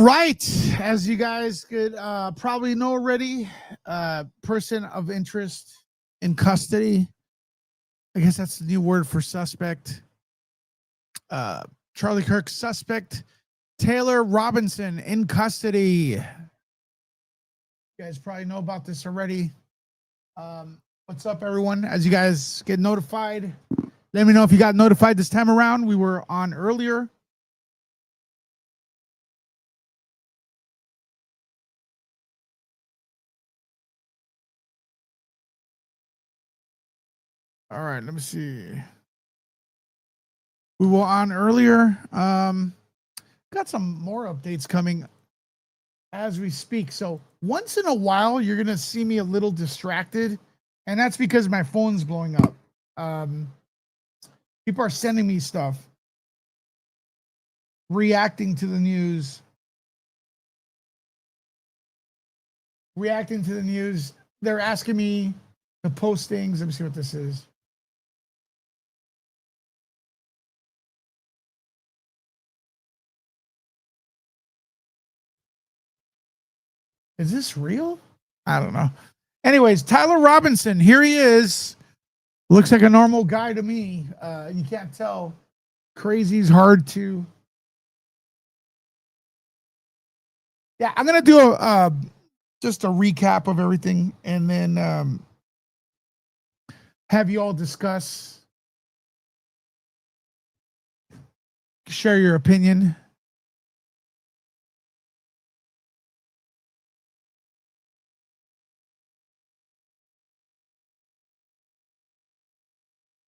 right. As you guys could probably know already, person of interest in custody. I guess that's the new word for suspect. Charlie Kirk suspect. Taylor Robinson in custody. You guys probably know about this already. What's up, everyone? As you guys get notified, let me know if you got notified this time around. We were on earlier. All right, let me see. We were on earlier. Got some more updates coming as we speak. So once in a while, you're going to see me a little distracted, and that's because my phone's blowing up. People are sending me stuff, reacting to the news. They're asking me to post things. Let me see what this is. Is this real? I don't know. Anyways, Tyler Robinson, here he is. Looks like a normal guy to me. You can't tell. Crazy's hard to. Yeah, I'm gonna do just a recap of everything, and then have you all discuss, share your opinion.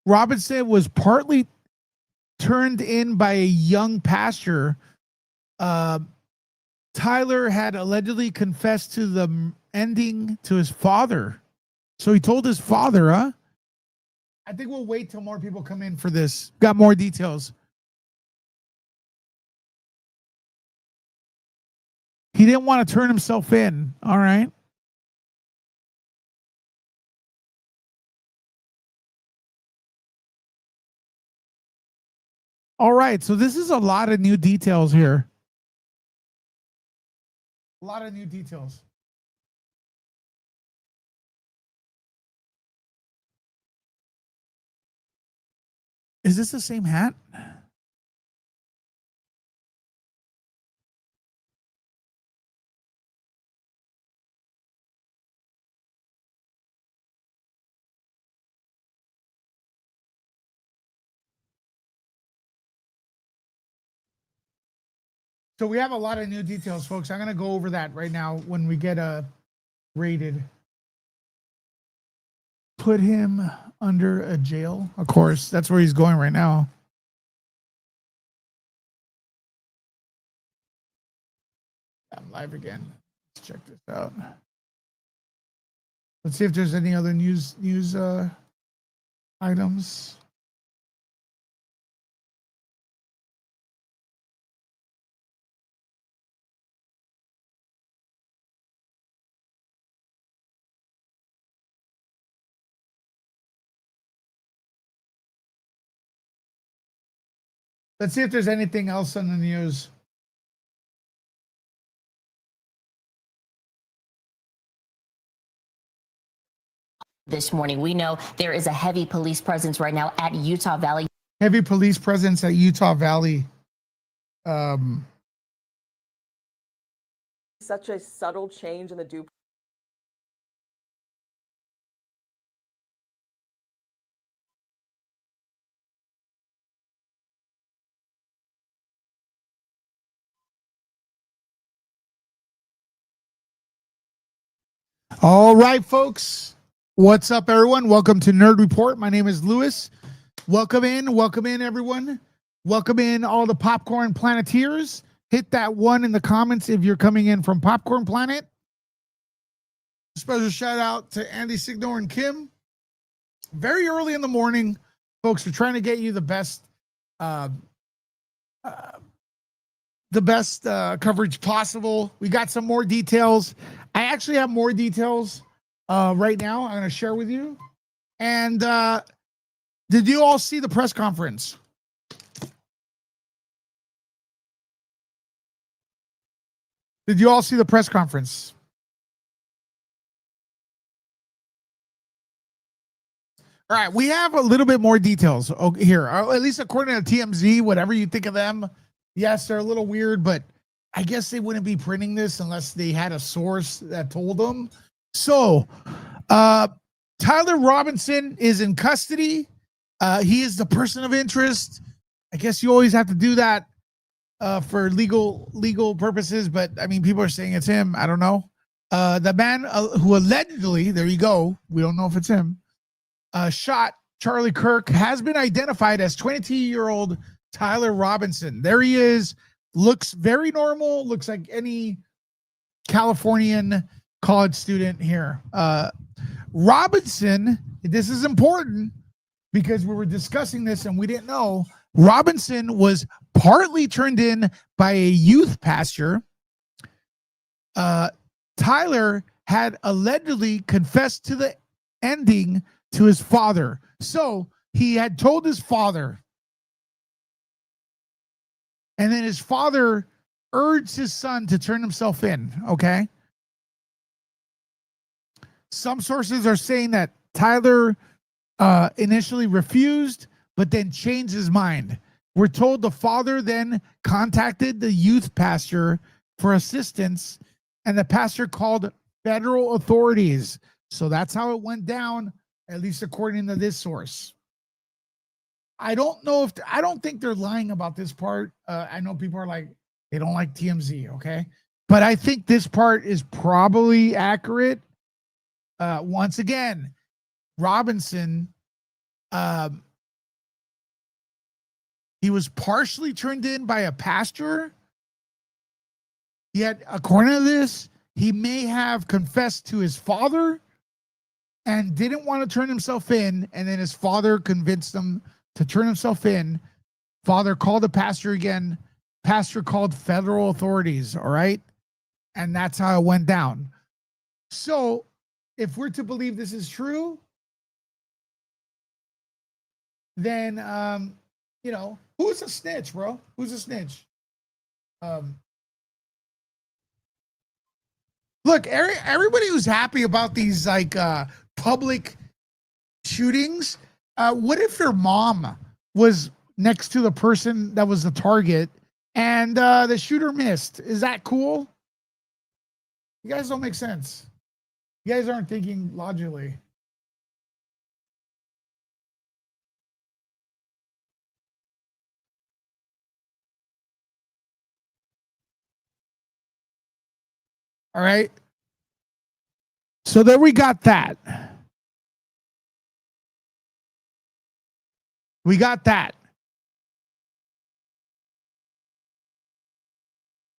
Robinson was partly turned in by a young pastor. Tyler had allegedly confessed to the ending to his father. So he told his father, huh? I think we'll wait till more people come in for this. Got more details. He didn't want to turn himself in. All right. All right. So this is a lot of new details here. A lot of new details. Is this the same hat? So we have a lot of new details, folks. I'm going to go over that right now when we get rated. Put him under a jail. Of course, that's where he's going right now. I'm live again. Let's check this out. Let's see if there's any other news items. Let's see if there's anything else on the news. This morning, we know there is a heavy police presence right now at Utah Valley. Heavy police presence at Utah Valley. Such a subtle change in the due. All right, folks. What's up, everyone? Welcome to Nerd Report. My name is Lewis. Welcome in, everyone. Welcome in all the Popcorn Planeteers. Hit that one in the comments if you're coming in from Popcorn Planet. Special shout out to Andy Signor and Kim. Very early in the morning, folks. We're trying to get you the best coverage possible. We got some more details. I actually have more details right now I'm going to share with you. And did you all see the press conference? Did you all see the press conference? All right, we have a little bit more details here, or at least according to TMZ. Whatever you think of them, yes, they're a little weird, but I guess they wouldn't be printing this unless they had a source that told them. So, Tyler Robinson is in custody. He is the person of interest. I guess you always have to do that for legal purposes, but I mean, people are saying it's him. I don't know. The man who allegedly, there you go, we don't know if it's him, shot Charlie Kirk has been identified as 22-year-old Tyler Robinson. There he is. Looks very normal. Looks like any Californian college student here. Robinson, this is important because we were discussing this and we didn't know. Robinson was partly turned in by a youth pastor. Tyler had allegedly confessed to the ending to his father. So he had told his father, and then his father urged his son to turn himself in. Okay. Some sources are saying that Tyler initially refused, but then changed his mind. We're told the father then contacted the youth pastor for assistance, and the pastor called federal authorities. So that's how it went down, at least according to this source. I don't know if I don't think they're lying about this part. I know people are like, they don't like TMZ, okay? But I think this part is probably accurate. Once again, Robinson, he was partially turned in by a pastor. Yet, according to this, he may have confessed to his father and didn't want to turn himself in. And then his father convinced him to turn himself in. Father called the pastor again. Pastor called federal authorities. All right. And that's how it went down. So, if we're to believe this is true, then, you know, who's a snitch, bro? Who's a snitch? Look, everybody who's happy about these like public shootings, what if their mom was next to the person that was the target and the shooter missed? Is that cool? You guys don't make sense. You guys aren't thinking logically. All right. So there we got that. We got that.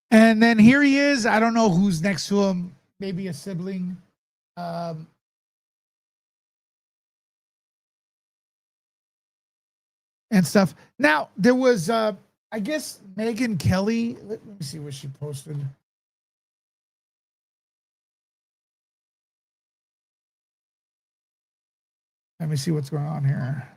And then here he is. I don't know who's next to him. Maybe a sibling. And stuff. Now, there was, I guess, Megyn Kelly. Let me see what she posted. Let me see what's going on here.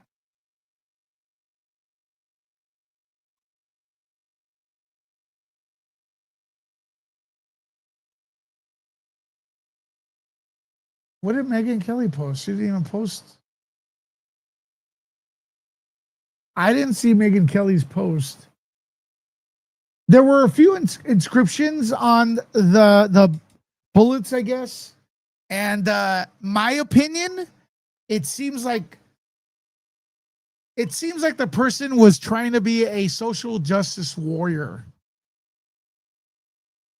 What did Megyn Kelly post? She didn't even post. I didn't see Megyn Kelly's post. There were a few inscriptions on the bullets, I guess. And my opinion, it seems like the person was trying to be a social justice warrior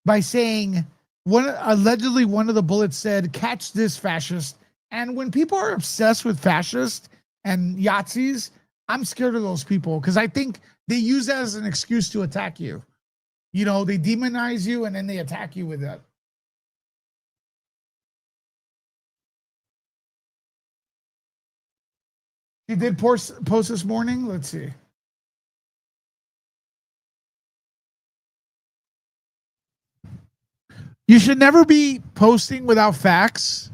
by saying allegedly one of the bullets said, "Catch this fascist." And when people are obsessed with fascists and Yazis, I'm scared of those people because I think they use that as an excuse to attack you. You know, they demonize you and then they attack you with that. She did post this morning. Let's see. You should never be posting without facts.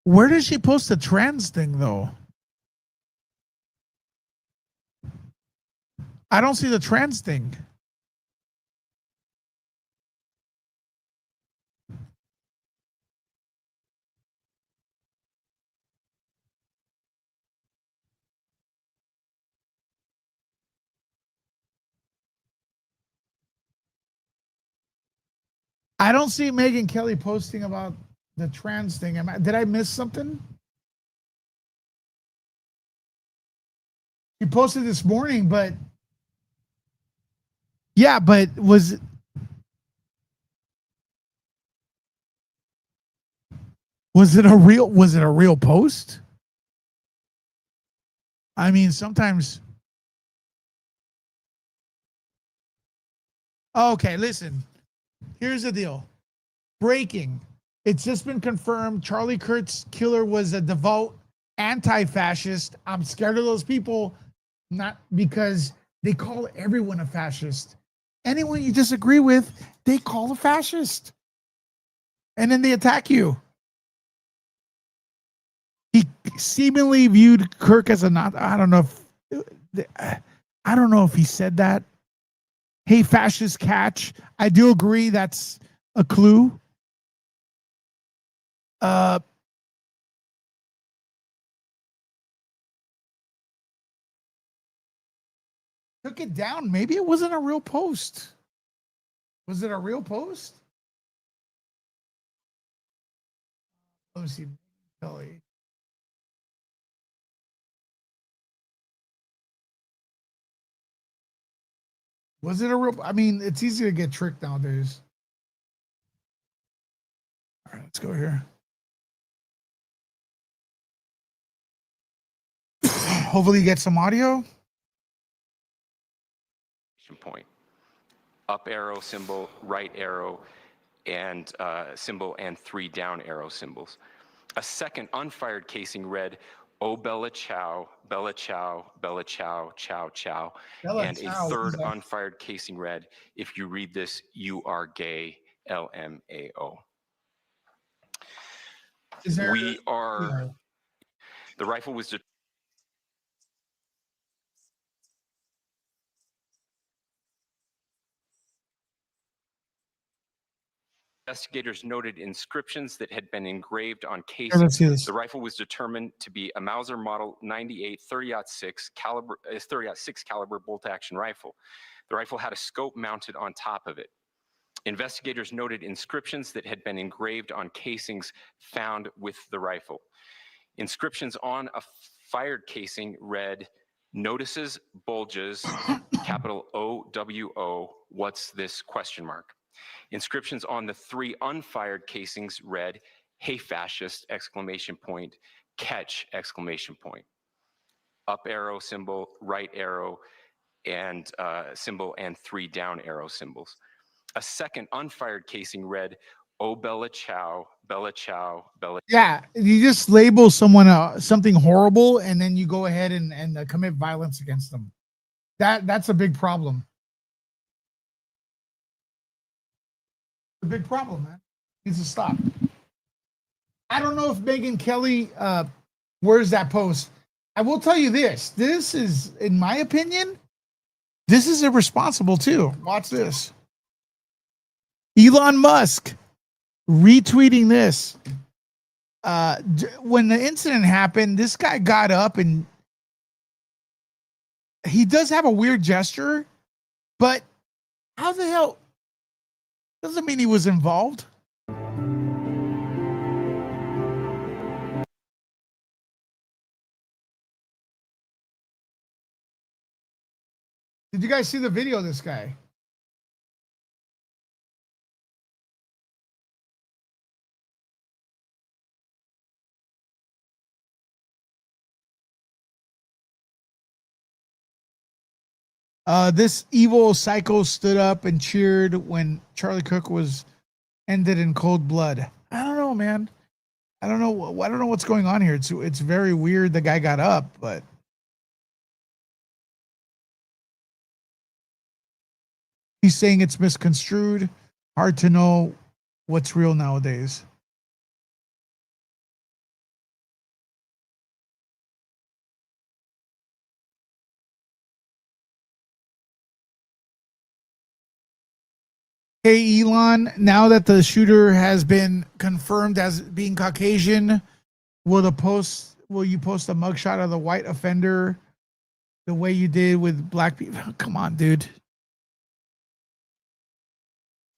Where did she post the trans thing though? I don't see the trans thing. I don't see Megyn Kelly posting about the trans thing. Did I miss something? She posted this morning, but yeah, but was it a real post? I mean, sometimes. Okay, listen. Here's the deal. Breaking. It's just been confirmed. Charlie Kirk's killer was a devout anti-fascist. I'm scared of those people, not because they call everyone a fascist. Anyone you disagree with, they call a fascist. And then they attack you. He seemingly viewed Kirk as a not. I don't know if he said that. Hey, fascist catch. I do agree that's a clue. Took it down. Maybe it wasn't a real post. Was it a real post? Let me see. Kelly. Was it a real? I mean, it's easy to get tricked nowadays. All right, let's go here. Hopefully, you get some audio. Point. Up arrow symbol, right arrow, and symbol, and 3 down arrow symbols. A second unfired casing read, "Oh Bella Chow, Bella Chow, Bella Chow, Chow Chow." And a third unfired casing read, "If you read this, you are gay, LMAO." We are, the rifle was investigators noted inscriptions that had been engraved on casings. The rifle was determined to be a Mauser Model 98 30-06 caliber bolt-action rifle. The rifle had a scope mounted on top of it. Investigators noted inscriptions that had been engraved on casings found with the rifle. Inscriptions on a fired casing read, "Notices, bulges, capital OWO, what's this, question mark." Inscriptions on the 3 unfired casings read, "Hey fascist, exclamation point, catch, exclamation point." Up arrow symbol, right arrow, and symbol, and 3 down arrow symbols. A second unfired casing read, "Oh Bella Chow, Bella Chow, Bella." Yeah, you just label someone something horrible, and then you go ahead and commit violence against them. That's a big problem. A big problem, man. Needs to stop. I don't know if Megyn Kelly where's that post. I will tell you this. This is, in my opinion, this is irresponsible too. Watch this. Elon Musk retweeting this. When the incident happened, this guy got up and he does have a weird gesture, but how the hell doesn't mean he was involved. Did you guys see the video of this guy? This evil psycho stood up and cheered when Charlie Kirk was ended in cold blood. I don't know, man. I don't know. I don't know what's going on here. It's very weird. The guy got up, but he's saying it's misconstrued. Hard to know what's real nowadays. Hey, Elon, now that the shooter has been confirmed as being Caucasian, will you post a mugshot of the white offender the way you did with black people? Come on, dude.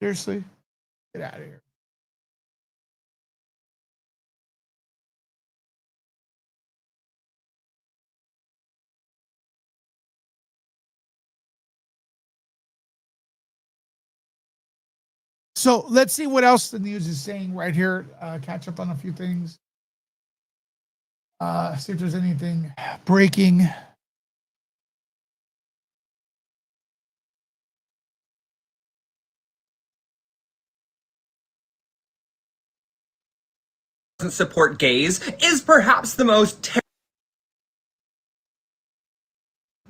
Seriously? Get out of here. So let's see what else the news is saying right here. Catch up on a few things. See if there's anything breaking. Doesn't support gays is perhaps the most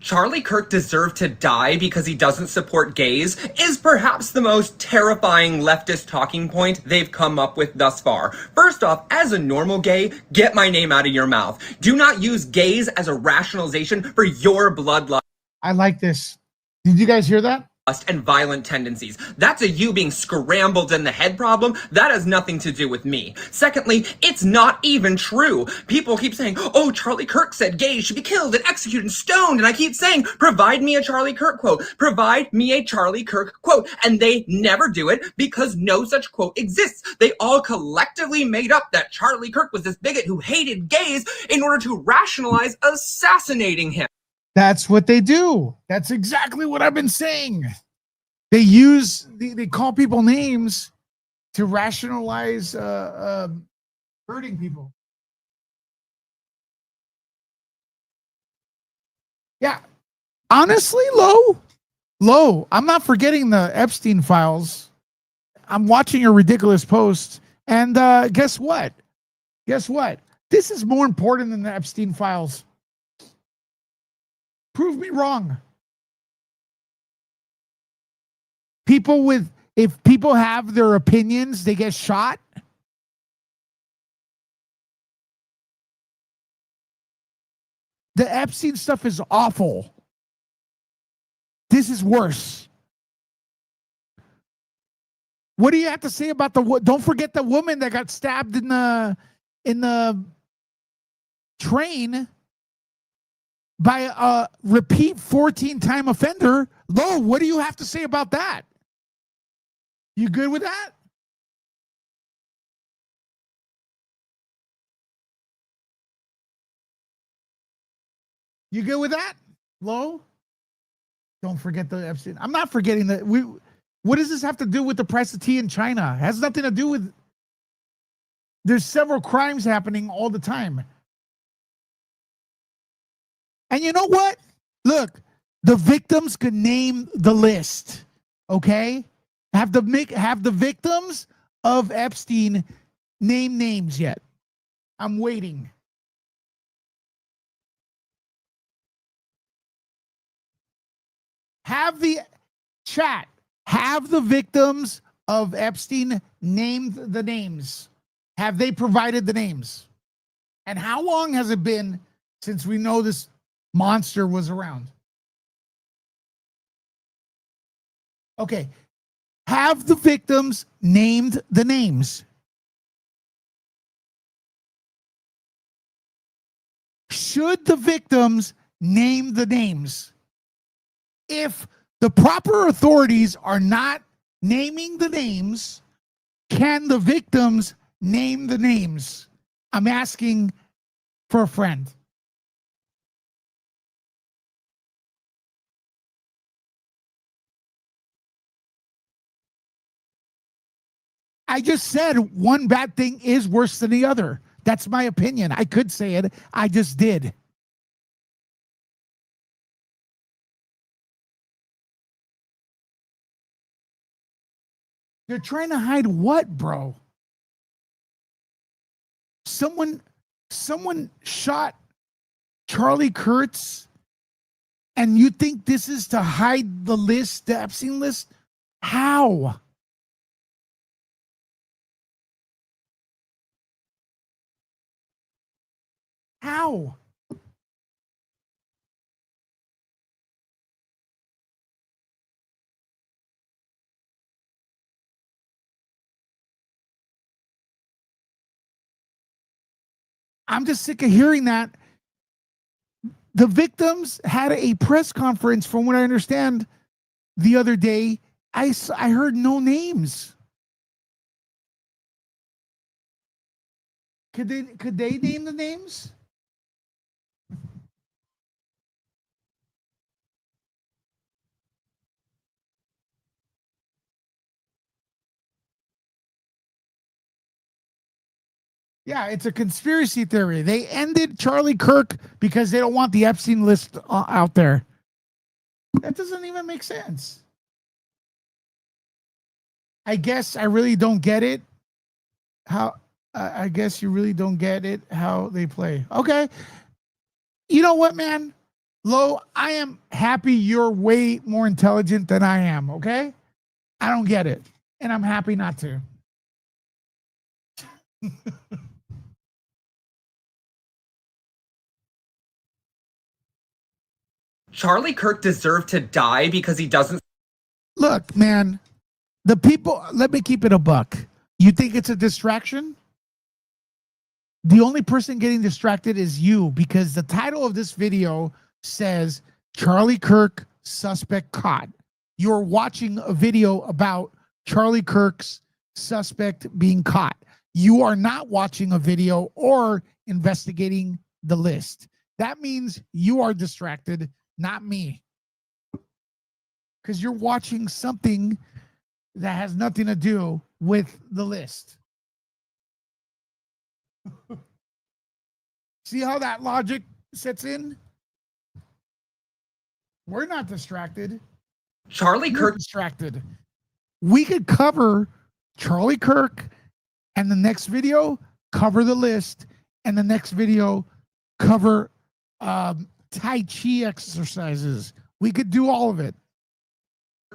Charlie Kirk deserved to die because he doesn't support gays is perhaps the most terrifying leftist talking point they've come up with thus far. First off, as a normal gay, get my name out of your mouth. Do not use gays as a rationalization for your bloodlust. I like this. Did you guys hear that? And violent tendencies. That's a you being scrambled in the head problem. That has nothing to do with me. Secondly, it's not even true. People keep saying, oh, Charlie Kirk said gays should be killed and executed and stoned. And I keep saying, provide me a Charlie Kirk quote. Provide me a Charlie Kirk quote. And they never do it because no such quote exists. They all collectively made up that Charlie Kirk was this bigot who hated gays in order to rationalize assassinating him. That's what they do. That's exactly what I've been saying. They call people names to rationalize hurting people. Yeah. Honestly, low. I'm not forgetting the Epstein files. I'm watching your ridiculous post. And guess what? This is more important than the Epstein files. Prove me wrong. If people have their opinions, they get shot. The Epstein stuff is awful. This is worse. What do you have to say about don't forget the woman that got stabbed in the train by a repeat 14-time offender. Lo, what do you have to say about that? You good with that? You good with that? Lo? Don't forget the Epstein. I'm not forgetting that. What does this have to do with the price of tea in China? It has nothing to do with. There's several crimes happening all the time. And you know what? Look, the victims could name the list. Okay? Have the victims of Epstein name names yet? I'm waiting. Have the victims of Epstein named the names? Have they provided the names? And how long has it been since we know this monster was around? Okay. Have the victims named the names? Should the victims name the names? If the proper authorities are not naming the names, can the victims name the names? I'm asking for a friend. I just said one bad thing is worse than the other. That's my opinion. I could say it. I just did. They're trying to hide what, bro? Someone shot Charlie Kurtz, and you think this is to hide the list, the Epstein list? How? How? I'm just sick of hearing that. The victims had a press conference, from what I understand, the other day. I heard no names. Could they name the names? Yeah, it's a conspiracy theory. They ended Charlie Kirk because they don't want the Epstein list out there. That doesn't even make sense. I guess I really don't get it. How I guess you really don't get it how they play. Okay. You know what, man? Lo, I am happy you're way more intelligent than I am, okay? I don't get it. And I'm happy not to. Charlie Kirk deserved to die because he doesn't. Look, man, the people, let me keep it a buck. You think it's a distraction? The only person getting distracted is you, because the title of this video says Charlie Kirk suspect caught. You're watching a video about Charlie Kirk's suspect being caught. You are not watching a video or investigating the list. That means you are distracted, not me. Because you're watching something that has nothing to do with the list. See how that logic sets in? We're not distracted. Charlie Kirk distracted. We could cover Charlie Kirk, and the next video cover the list, and the next video cover Tai Chi exercises. We could do all of it.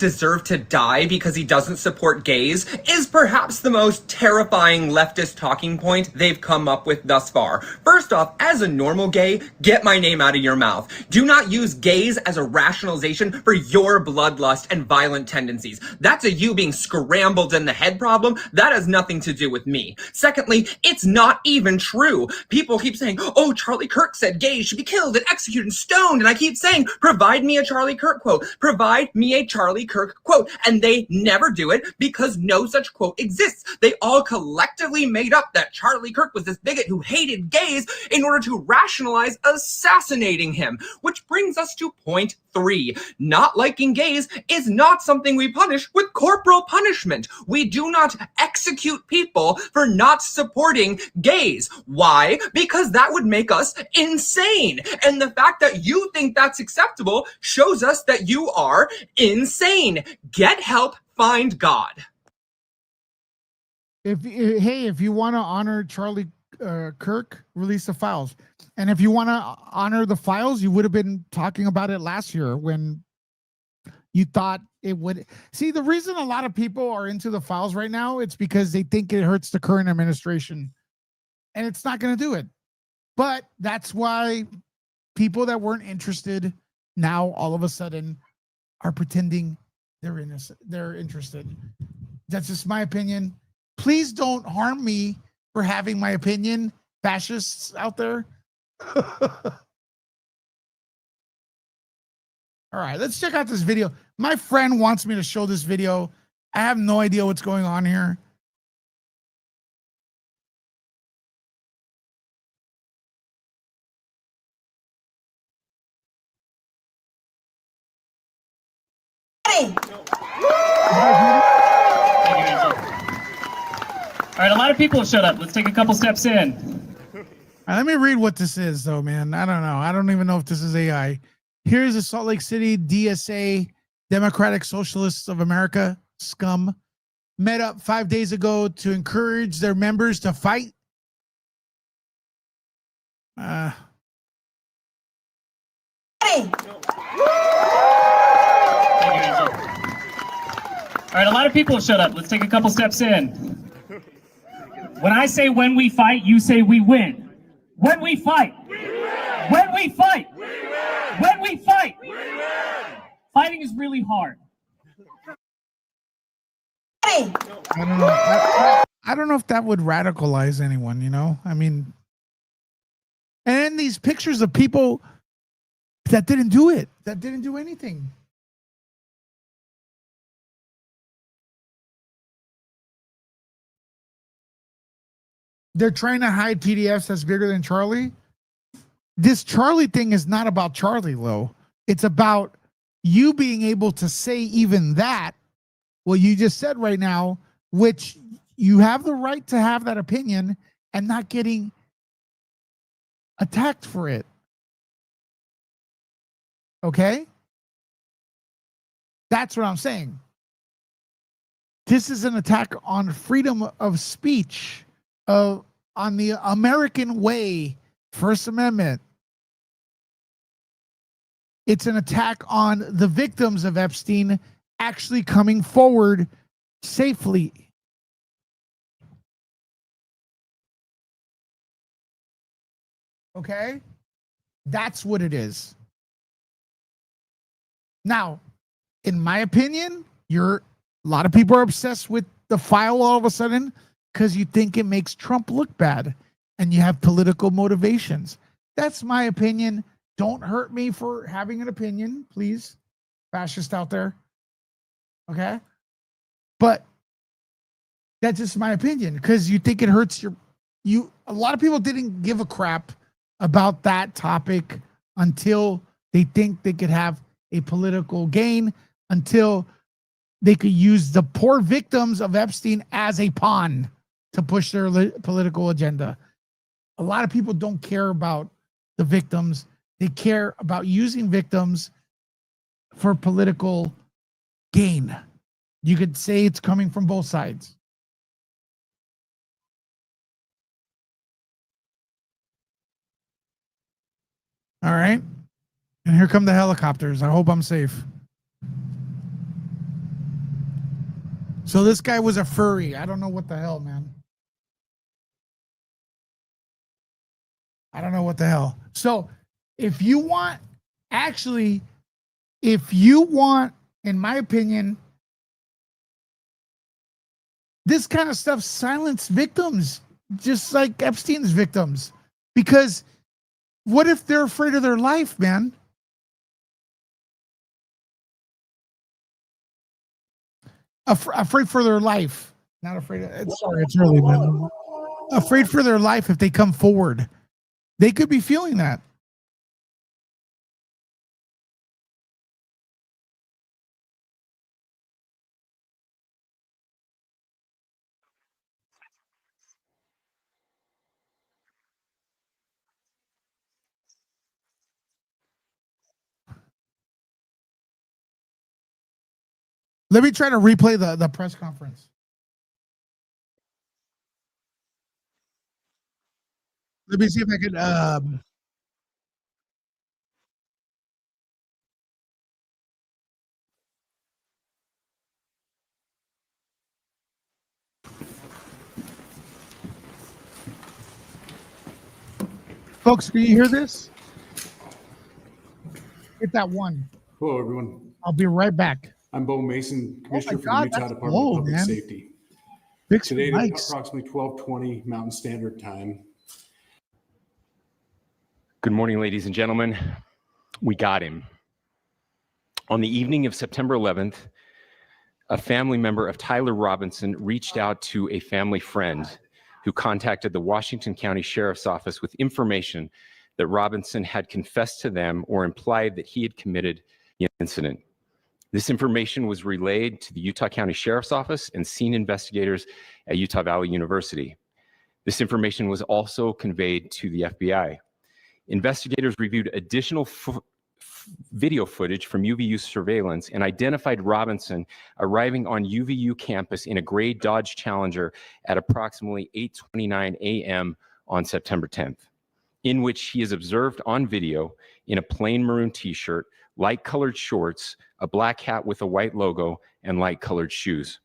Deserve to die because he doesn't support gays is perhaps the most terrifying leftist talking point they've come up with thus far. First off, as a normal gay, get my name out of your mouth. Do not use gays as a rationalization for your bloodlust and violent tendencies. That's a you being scrambled in the head problem. That has nothing to do with me. Secondly, it's not even true. People keep saying, oh, Charlie Kirk said gays should be killed and executed and stoned. And I keep saying, provide me a Charlie Kirk quote. Provide me a Charlie Kirk quote, and they never do it because no such quote exists. They all collectively made up that Charlie Kirk was this bigot who hated gays in order to rationalize assassinating him, which brings us to point 3. Not liking gays is not something we punish with corporal punishment. We do not execute people for not supporting gays. Why? Because that would make us insane. And the fact that you think that's acceptable shows us that you are insane. Get help, find God. If you want to honor Charlie Kirk, release the files. And if you want to honor the files, you would have been talking about it last year when you thought it would. See, the reason a lot of people are into the files right now, it's because they think it hurts the current administration. And it's not going to do it. But that's why people that weren't interested now all of a sudden are pretending they're innocent. They're interested. That's just my opinion. Please don't harm me for having my opinion, fascists out there. All right, let's check out this video. My friend wants me to show this video. I have no idea what's going on here. Hey. All right, a lot of people have showed up. Let's take a couple steps in. All right, let me read what this is, though, man. I don't know. I don't even know if this is AI. Here's the Salt Lake City DSA, Democratic Socialists of America, scum, met up 5 days ago to encourage their members to fight. Hey. All right, a lot of people have showed up. Let's take a couple steps in. When I say when we fight, you say we win. When we fight. We win. When we fight. We win. When we fight. We win. Fighting is really hard. I don't know. I don't know if that would radicalize anyone, you know? I mean, And then these pictures of people that didn't do it, that didn't do anything. They're trying to hide PDFs that's bigger than Charlie. This Charlie thing is not about Charlie, Lo. It's about you being able to say even that, what you just said right now, which you have the right to have that opinion and not getting attacked for it. Okay? That's what I'm saying. This is an attack on freedom of speech, on the American way, First Amendment. It's an attack on the victims of Epstein actually coming forward safely. Okay? That's what it is. Now, in my opinion, a lot of people are obsessed with the file all of a sudden because you think it makes Trump look bad and you have political motivations. That's my opinion. Don't hurt me for having an opinion, please. Fascist out there. Okay? But that's just my opinion because you think it hurts a lot of people didn't give a crap about that topic until they think they could have a political gain, until they could use the poor victims of Epstein as a pawn to push their political agenda. A lot of people don't care about the victims. They care about using victims for political gain. You could say it's coming from both sides. All right. And here come the helicopters. I hope I'm safe. So this guy was a furry. I don't know what the hell, man. I don't know what the hell. So if you want, in my opinion, this kind of stuff silence victims, just like Epstein's victims. Because what if they're afraid of their life, man? Afraid for their life. Not afraid of, sorry, it's early, man. Afraid for their life if they come forward. They could be feeling that. Let me try to replay the press conference. Let me see if I can. Folks, can you hear this? Hit that one. Hello, everyone. I'll be right back. I'm Bo Mason, Commissioner for God, the Utah that's Department low, of Public man. Safety. Fix Today your at mics. approximately 12:20 Mountain Standard Time. Good morning, ladies and gentlemen. We got him. On the evening of September 11th, a family member of Tyler Robinson reached out to a family friend who contacted the Washington County Sheriff's Office with information that Robinson had confessed to them or implied that he had committed the incident. This information was relayed to the Utah County Sheriff's Office and scene investigators at Utah Valley University. This information was also conveyed to the FBI. Investigators reviewed additional video footage from UVU surveillance and identified Robinson arriving on UVU campus in a gray Dodge Challenger at approximately 8:29 a.m. on September 10th, in which he is observed on video in a plain maroon t-shirt, light-colored shorts, a black hat with a white logo, and light-colored shoes.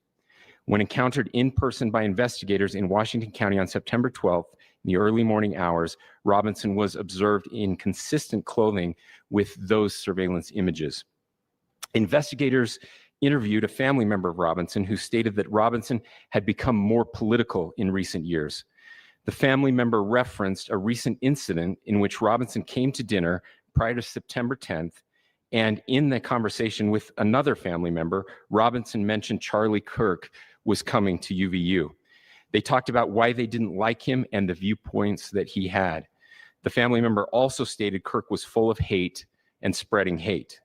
When encountered in person by investigators in Washington County on September 12th, in the early morning hours, Robinson was observed in consistent clothing with those surveillance images. Investigators interviewed a family member of Robinson who stated that Robinson had become more political in recent years. The family member referenced a recent incident in which Robinson came to dinner prior to September 10th, and in the conversation with another family member, Robinson mentioned Charlie Kirk was coming to UVU. They talked about why they didn't like him and the viewpoints that he had. The family member also stated Kirk was full of hate and spreading hate.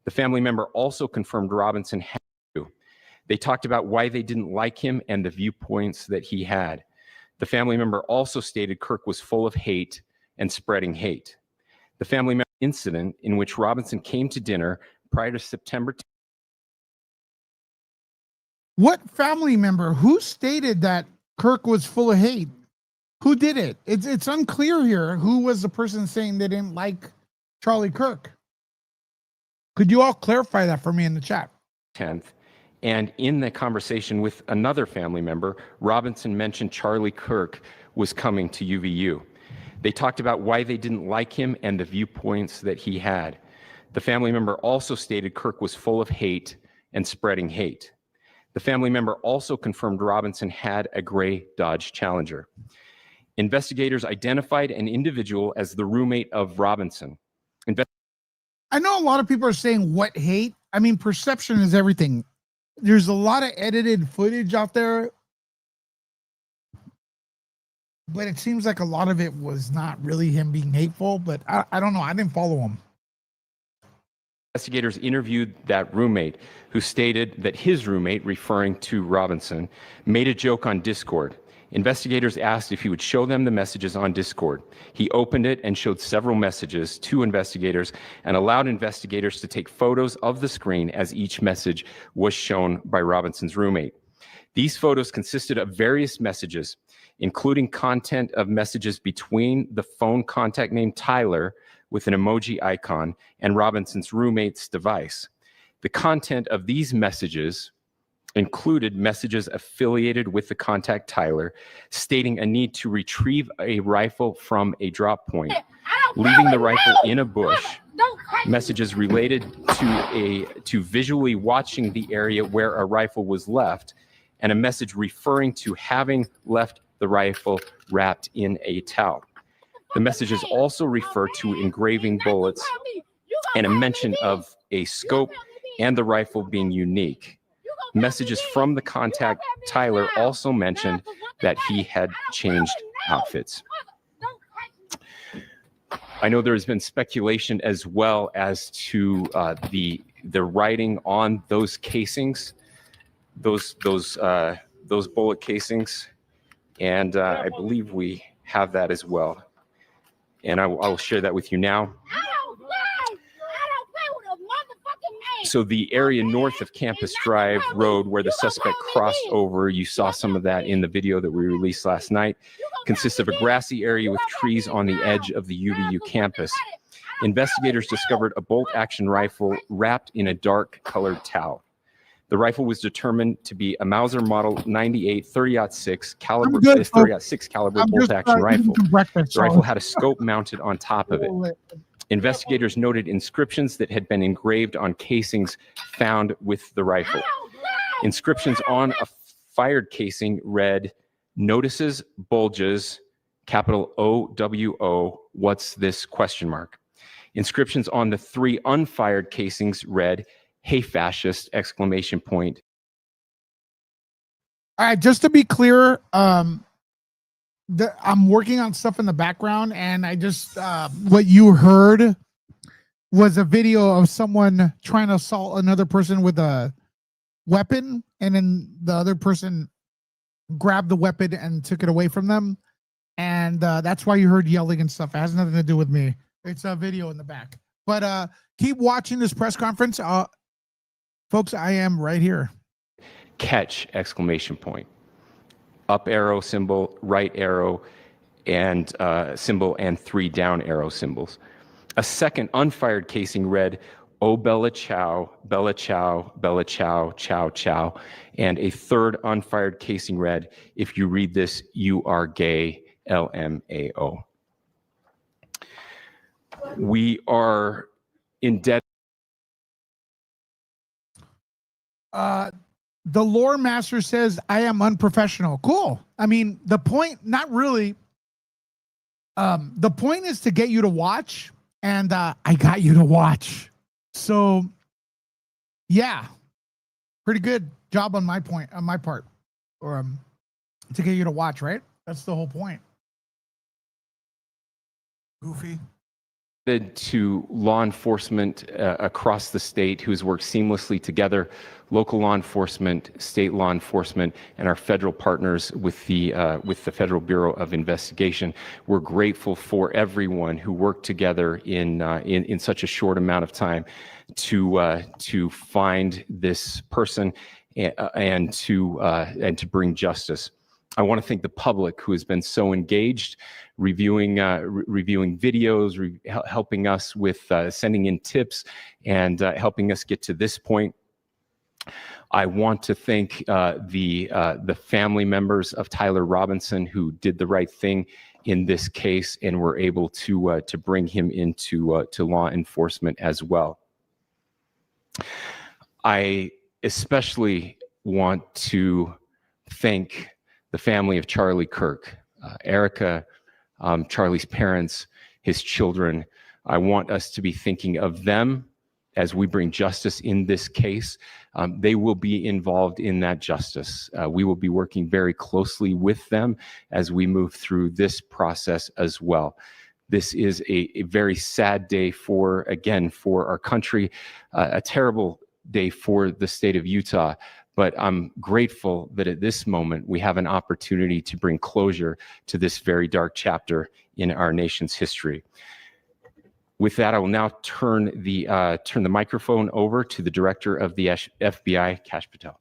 The family member also confirmed Robinson had to. They talked about why they didn't like him and the viewpoints that he had. The family member also stated Kirk was full of hate and spreading hate. The family member incident in which Robinson came to dinner prior to September 10th. What family member? Who stated that Kirk was full of hate? Who did it? It's unclear here. Who was the person saying they didn't like Charlie Kirk? Could you all clarify that for me in the chat? 10th. And in the conversation with another family member, Robinson mentioned Charlie Kirk was coming to UVU. They talked about why they didn't like him and the viewpoints that he had. The family member also stated Kirk was full of hate and spreading hate. The family member also confirmed Robinson had a gray Dodge Challenger. Investigators identified an individual as the roommate of Robinson. I know a lot of people are saying what hate. I mean, perception is everything. There's a lot of edited footage out there, but it seems like a lot of it was not really him being hateful, but I don't know. I didn't follow him. Investigators interviewed that roommate, who stated that his roommate, referring to Robinson, made a joke on Discord. Investigators asked if he would show them the messages on Discord. He opened it and showed several messages to investigators and allowed investigators to take photos of the screen as each message was shown by Robinson's roommate. These photos consisted of various messages, including content of messages between the phone contact named Tyler with an emoji icon and Robinson's roommate's device. The content of these messages included messages affiliated with the contact Tyler, stating a need to retrieve a rifle from a drop point, leaving the rifle in a bush, messages related to visually watching the area where a rifle was left, and a message referring to having left the rifle wrapped in a towel. The messages also refer to engraving bullets and a mention of a scope and the rifle being unique. Messages from the contact Tyler also mentioned that he had changed outfits. I know there's been speculation as well as to the writing on those casings, those bullet casings, and I believe we have that as well. And I'll share that with you now. So the area north of Campus Drive Road where the suspect crossed over, you saw some of that in the video that we released last night, consists of a grassy area with trees on the edge of the UVU campus. Investigators discovered a bolt-action rifle wrapped in a dark-colored towel. The rifle was determined to be a Mauser Model 98 30-06 caliber bolt-action rifle. The rifle had a scope mounted on top of it. Investigators noted inscriptions that had been engraved on casings found with the rifle. Inscriptions on a fired casing read, "Notices, bulges, capital OWO, what's this?" ? Inscriptions on the 3 unfired casings read, "Hey fascist!" ! All right, just to be clear, I'm working on stuff in the background, and I just what you heard was a video of someone trying to assault another person with a weapon, and then the other person grabbed the weapon and took it away from them, and that's why you heard yelling and stuff. It has nothing to do with me. It's a video in the back. But keep watching this press conference. Folks, I am right here. Catch! Up arrow symbol, right arrow, and symbol, and 3 down arrow symbols. A second unfired casing read, "Oh Bella Chow, Bella Chow, Bella Chow, Chow Chow," and a third unfired casing read, "If you read this, you are gay, LMAO." We are indebted. the lore master says I am unprofessional. Cool. I mean, the point, not really. The point is to get you to watch, and I got you to watch. So, yeah, pretty good job on my part, or to get you to watch. Right? That's the whole point. Goofy. To law enforcement across the state who's worked seamlessly together, local law enforcement, state law enforcement, and our federal partners with the Federal Bureau of Investigation. We're grateful for everyone who worked together in such a short amount of time to find this person and to bring justice. I want to thank the public who has been so engaged, reviewing videos, helping us with sending in tips, and helping us get to this point. I want to thank the family members of Tyler Robinson who did the right thing in this case and were able to bring him into to law enforcement as well. I especially want to thank the family of Charlie Kirk, Erica, Charlie's parents, his children. I want us to be thinking of them as we bring justice in this case. They will be involved in that justice. We will be working very closely with them as we move through this process as well. This is a very sad day for our country, a terrible day for the state of Utah. But I'm grateful that at this moment we have an opportunity to bring closure to this very dark chapter in our nation's history. With that, I will now turn the microphone over to the director of the FBI, Kash Patel.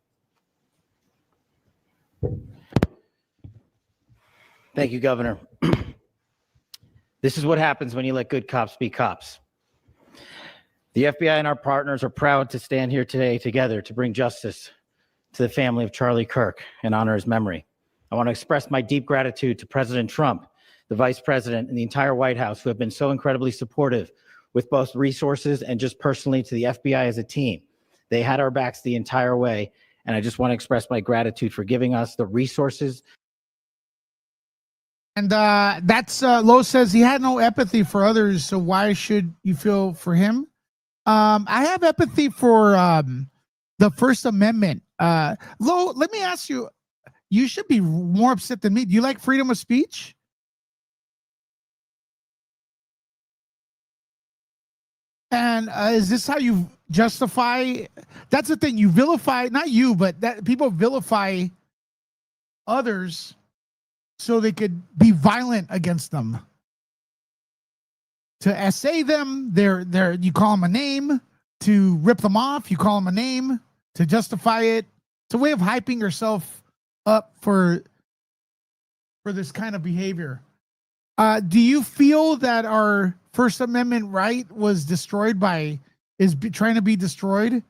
Thank you, Governor. This is what happens when you let good cops be cops. The FBI and our partners are proud to stand here today together to bring justice to the family of Charlie Kirk and honor his memory. I want to express my deep gratitude to President Trump, the Vice President, and the entire White House who have been so incredibly supportive with both resources and just personally to the FBI as a team. They had our backs the entire way, and I just want to express my gratitude for giving us the resources. And that's Lowe says he had no empathy for others, so why should you feel for him? I have empathy for the First Amendment. Lowe, let me ask you, you should be more upset than me. Do you like freedom of speech? And is this how you justify? That's the thing. You vilify, not you, but that people vilify others so they could be violent against them. To essay them, you call them a name. To rip them off, you call them a name. To justify it, it's a way of hyping yourself up for this kind of behavior. Do you feel that our First Amendment right was trying to be destroyed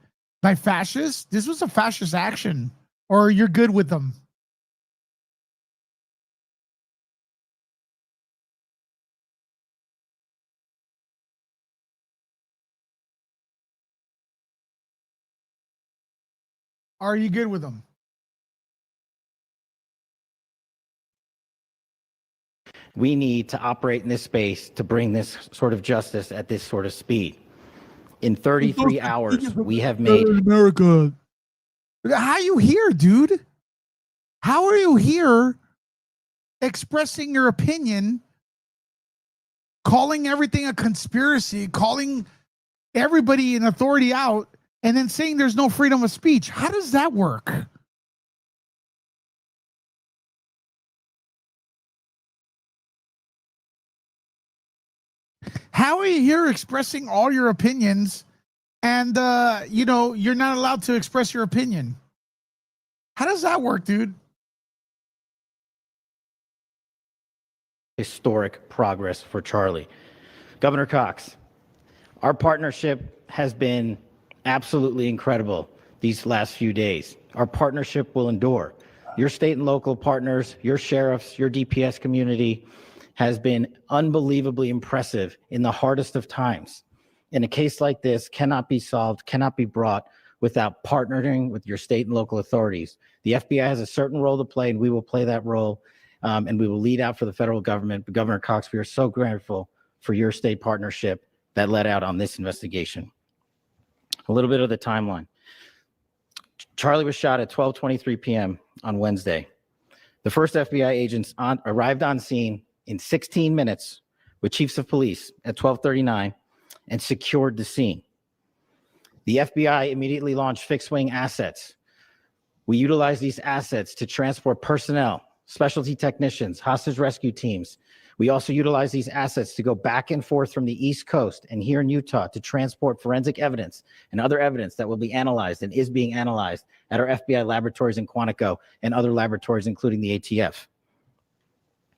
by fascists? This was a fascist action, or you're good with them? Are you good with them? We need to operate in this space to bring this sort of justice at this sort of speed. In 33 hours, we have made America. How are you here, dude? How are you here expressing your opinion, calling everything a conspiracy, calling everybody in authority out, and then saying there's no freedom of speech? How does that work? How are you here expressing all your opinions and, you're not allowed to express your opinion? How does that work, dude? historic progress for Charlie. Governor Cox, our partnership has been absolutely incredible these last few days. Our partnership will endure. Your state and local partners, your sheriffs, your DPS community has been unbelievably impressive in the hardest of times. And a case like this cannot be solved, cannot be brought without partnering with your state and local authorities. The FBI has a certain role to play, and we will play that role, and we will lead out for the federal government. But Governor Cox, we are so grateful for your state partnership that led out on this investigation. A little bit of the timeline. Charlie was shot at 12:23 p.m. on Wednesday. The first FBI agents arrived on scene in 16 minutes with chiefs of police at 12:39 and secured the scene. The FBI immediately launched fixed-wing assets. We utilized these assets to transport personnel, specialty technicians, hostage rescue teams. We also utilize these assets to go back and forth from the East Coast and here in Utah to transport forensic evidence and other evidence that will be analyzed and is being analyzed at our FBI laboratories in Quantico and other laboratories, including the ATF.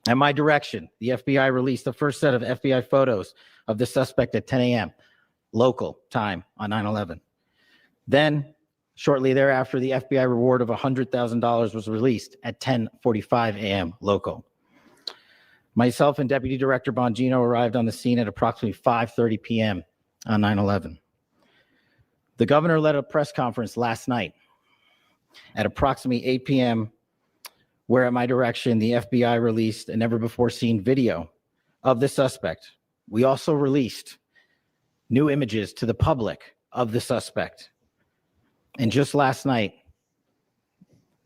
At my direction, the FBI released the first set of FBI photos of the suspect at 10 a.m. local time on 9/11. Then, shortly thereafter, the FBI reward of $100,000 was released at 10:45 a.m. local. Myself and Deputy Director Bongino arrived on the scene at approximately 5:30 p.m. on 9/11. The governor led a press conference last night at approximately 8 p.m., where at my direction, the FBI released a never-before-seen video of the suspect. We also released new images to the public of the suspect. And just last night,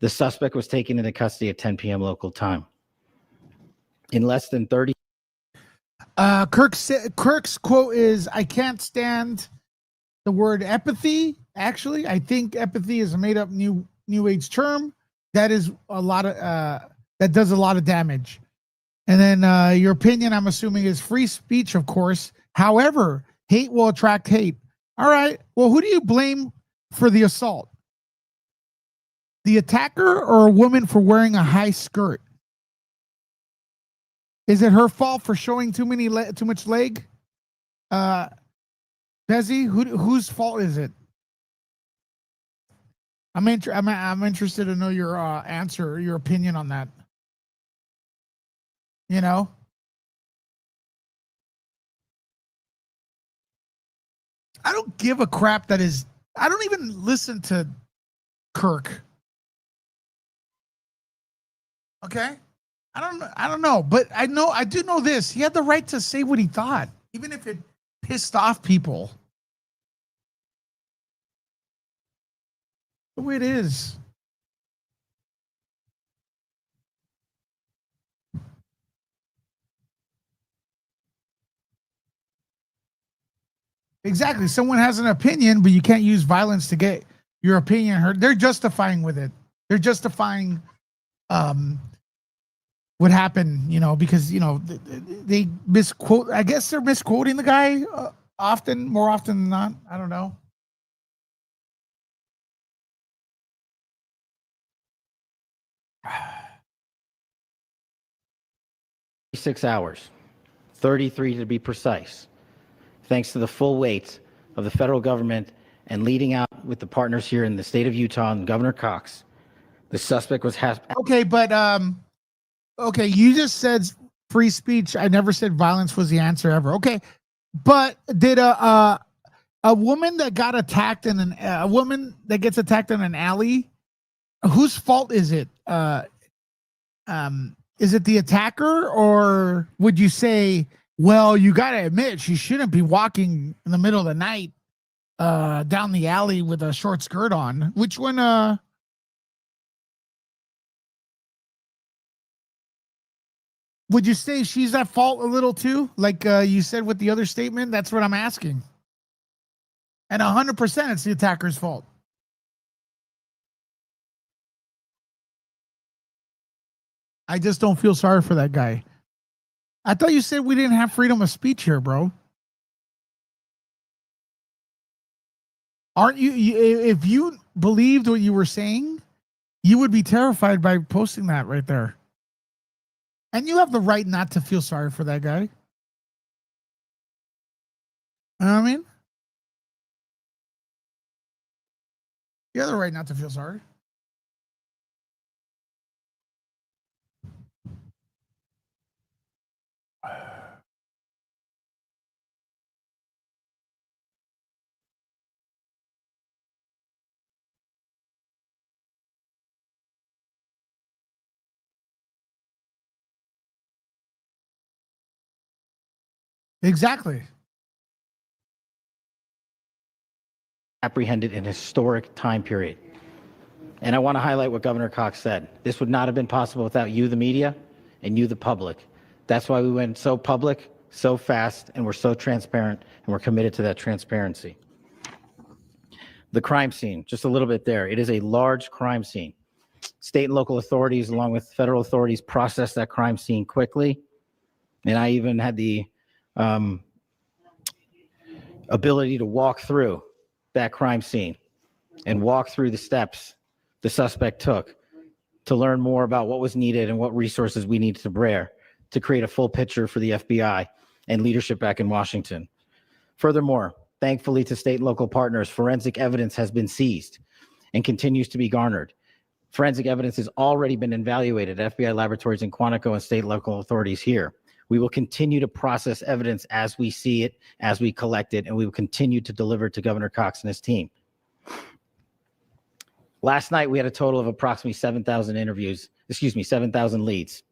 the suspect was taken into custody at 10 p.m. local time. In less than 30. Kirk's quote is, "I can't stand the word empathy." Actually, I think empathy is a made-up new age term that is a lot of that does a lot of damage. And then your opinion, I'm assuming, is free speech, of course. However, hate will attract hate. All right. Well, who do you blame for the assault? The attacker or a woman for wearing a high skirt? Is it her fault for showing too much leg? Desi, whose fault is it? I'm interested to know your answer, your opinion on that. You know, I don't give a crap. I don't even listen to Kirk. Okay. I don't know, but I do know this. He had the right to say what he thought, even if it pissed off people. The way it is. Exactly. Someone has an opinion, but you can't use violence to get your opinion heard. They're justifying with it. They're justifying what happened, because, they misquote. I guess they're misquoting the guy more often than not. I don't know. Hours, 33 to be precise, thanks to the full weight of the federal government and leading out with the partners here in the state of Utah and Governor Cox. The suspect was okay, but okay, you just said free speech. I never said violence was the answer ever. Okay, but did a woman that got attacked in a woman that gets attacked in an alley, whose fault is it? Is it the attacker, or would you say, well, you got to admit she shouldn't be walking in the middle of the night down the alley with a short skirt on? Which one? Would you say she's at fault a little too? Like you said with the other statement? That's what I'm asking. And 100% it's the attacker's fault. I just don't feel sorry for that guy. I thought you said we didn't have freedom of speech here, bro. Aren't you if you believed what you were saying, you would be terrified by posting that right there. And you have the right not to feel sorry for that guy. You know what I mean? You have the right not to feel sorry. Exactly. Apprehended in a historic time period. And I want to highlight what Governor Cox said. This would not have been possible without you, the media, and you, the public. That's why we went so public, so fast, and we're so transparent, and we're committed to that transparency. The crime scene, just a little bit there. It is a large crime scene. State and local authorities, along with federal authorities, processed that crime scene quickly. And I even had the ability to walk through that crime scene and walk through the steps the suspect took to learn more about what was needed and what resources we needed to bear to create a full picture for the FBI and leadership back in Washington. Furthermore, thankfully to state and local partners, forensic evidence has been seized and continues to be garnered. Forensic evidence has already been evaluated at FBI laboratories in Quantico and state and local authorities here. We will continue to process evidence as we see it, as we collect it, and we will continue to deliver to Governor Cox and his team. Last night, we had a total of approximately 7,000 leads.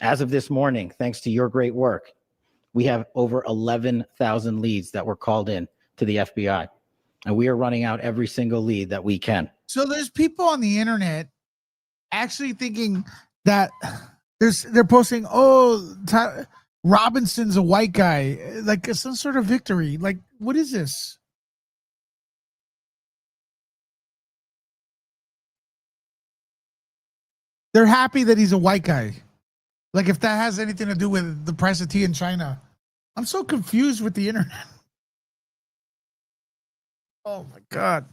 As of this morning, thanks to your great work, we have over 11,000 leads that were called in to the FBI. And we are running out every single lead that we can. So there's people on the internet actually thinking that they're posting, oh, Robinson's a white guy, like some sort of victory. Like, what is this? They're happy that he's a white guy. Like, if that has anything to do with the price of tea in China. I'm so confused with the internet. Oh my God.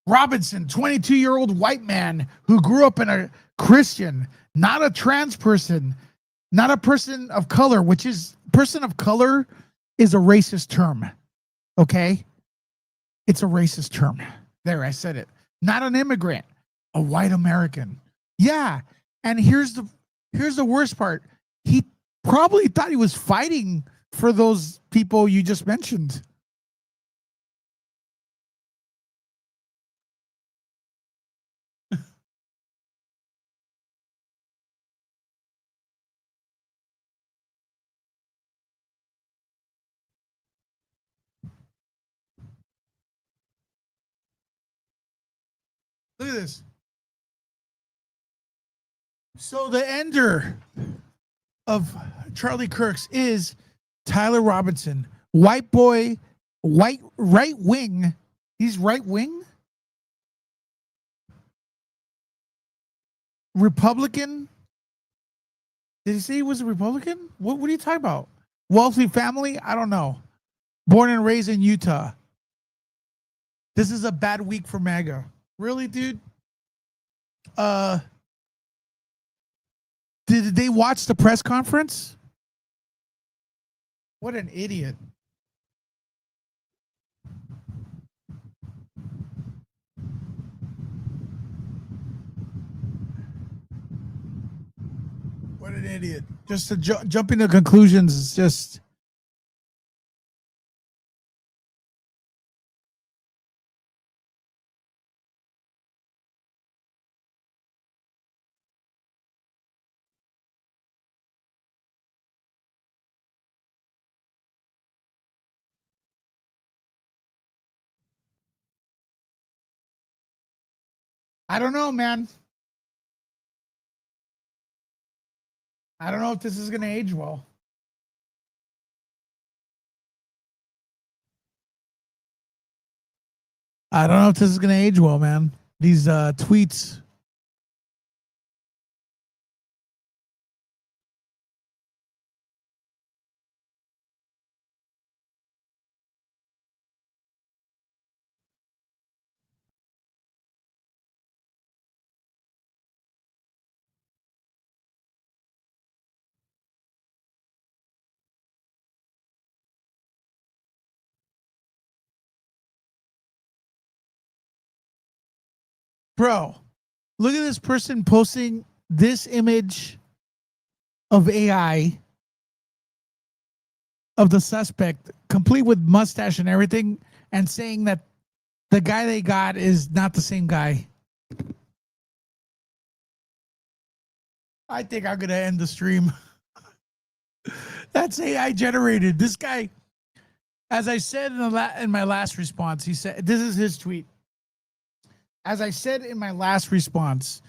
Robinson, 22-year-old white man who grew up in a Christian, not a trans person, not a person of color, which is person of color is a racist term. Okay? It's a racist term. There, I said it. Not an immigrant, a white American. Yeah. And here's the worst part. He probably thought he was fighting for those people you just mentioned. Look at this. So the ender of Charlie Kirk's is Tyler Robinson, white boy, white right wing. He's right wing, Republican. Did he say he was a Republican? What are you talking about? Wealthy family? I don't know. Born and raised in Utah. This is a bad week for MAGA. Really, dude? Did they watch the press conference? What an idiot. What an idiot. Just to jump into conclusions is just... I don't know, man. I don't know if this is going to age well. I don't know if this is going to age well, man. These tweets. Bro, look at this person posting this image of AI of the suspect, complete with mustache and everything, and saying that the guy they got is not the same guy. I think I'm gonna end the stream. That's AI generated. This guy, as I said in my last response, he said, this is his tweet. As I said in my last response,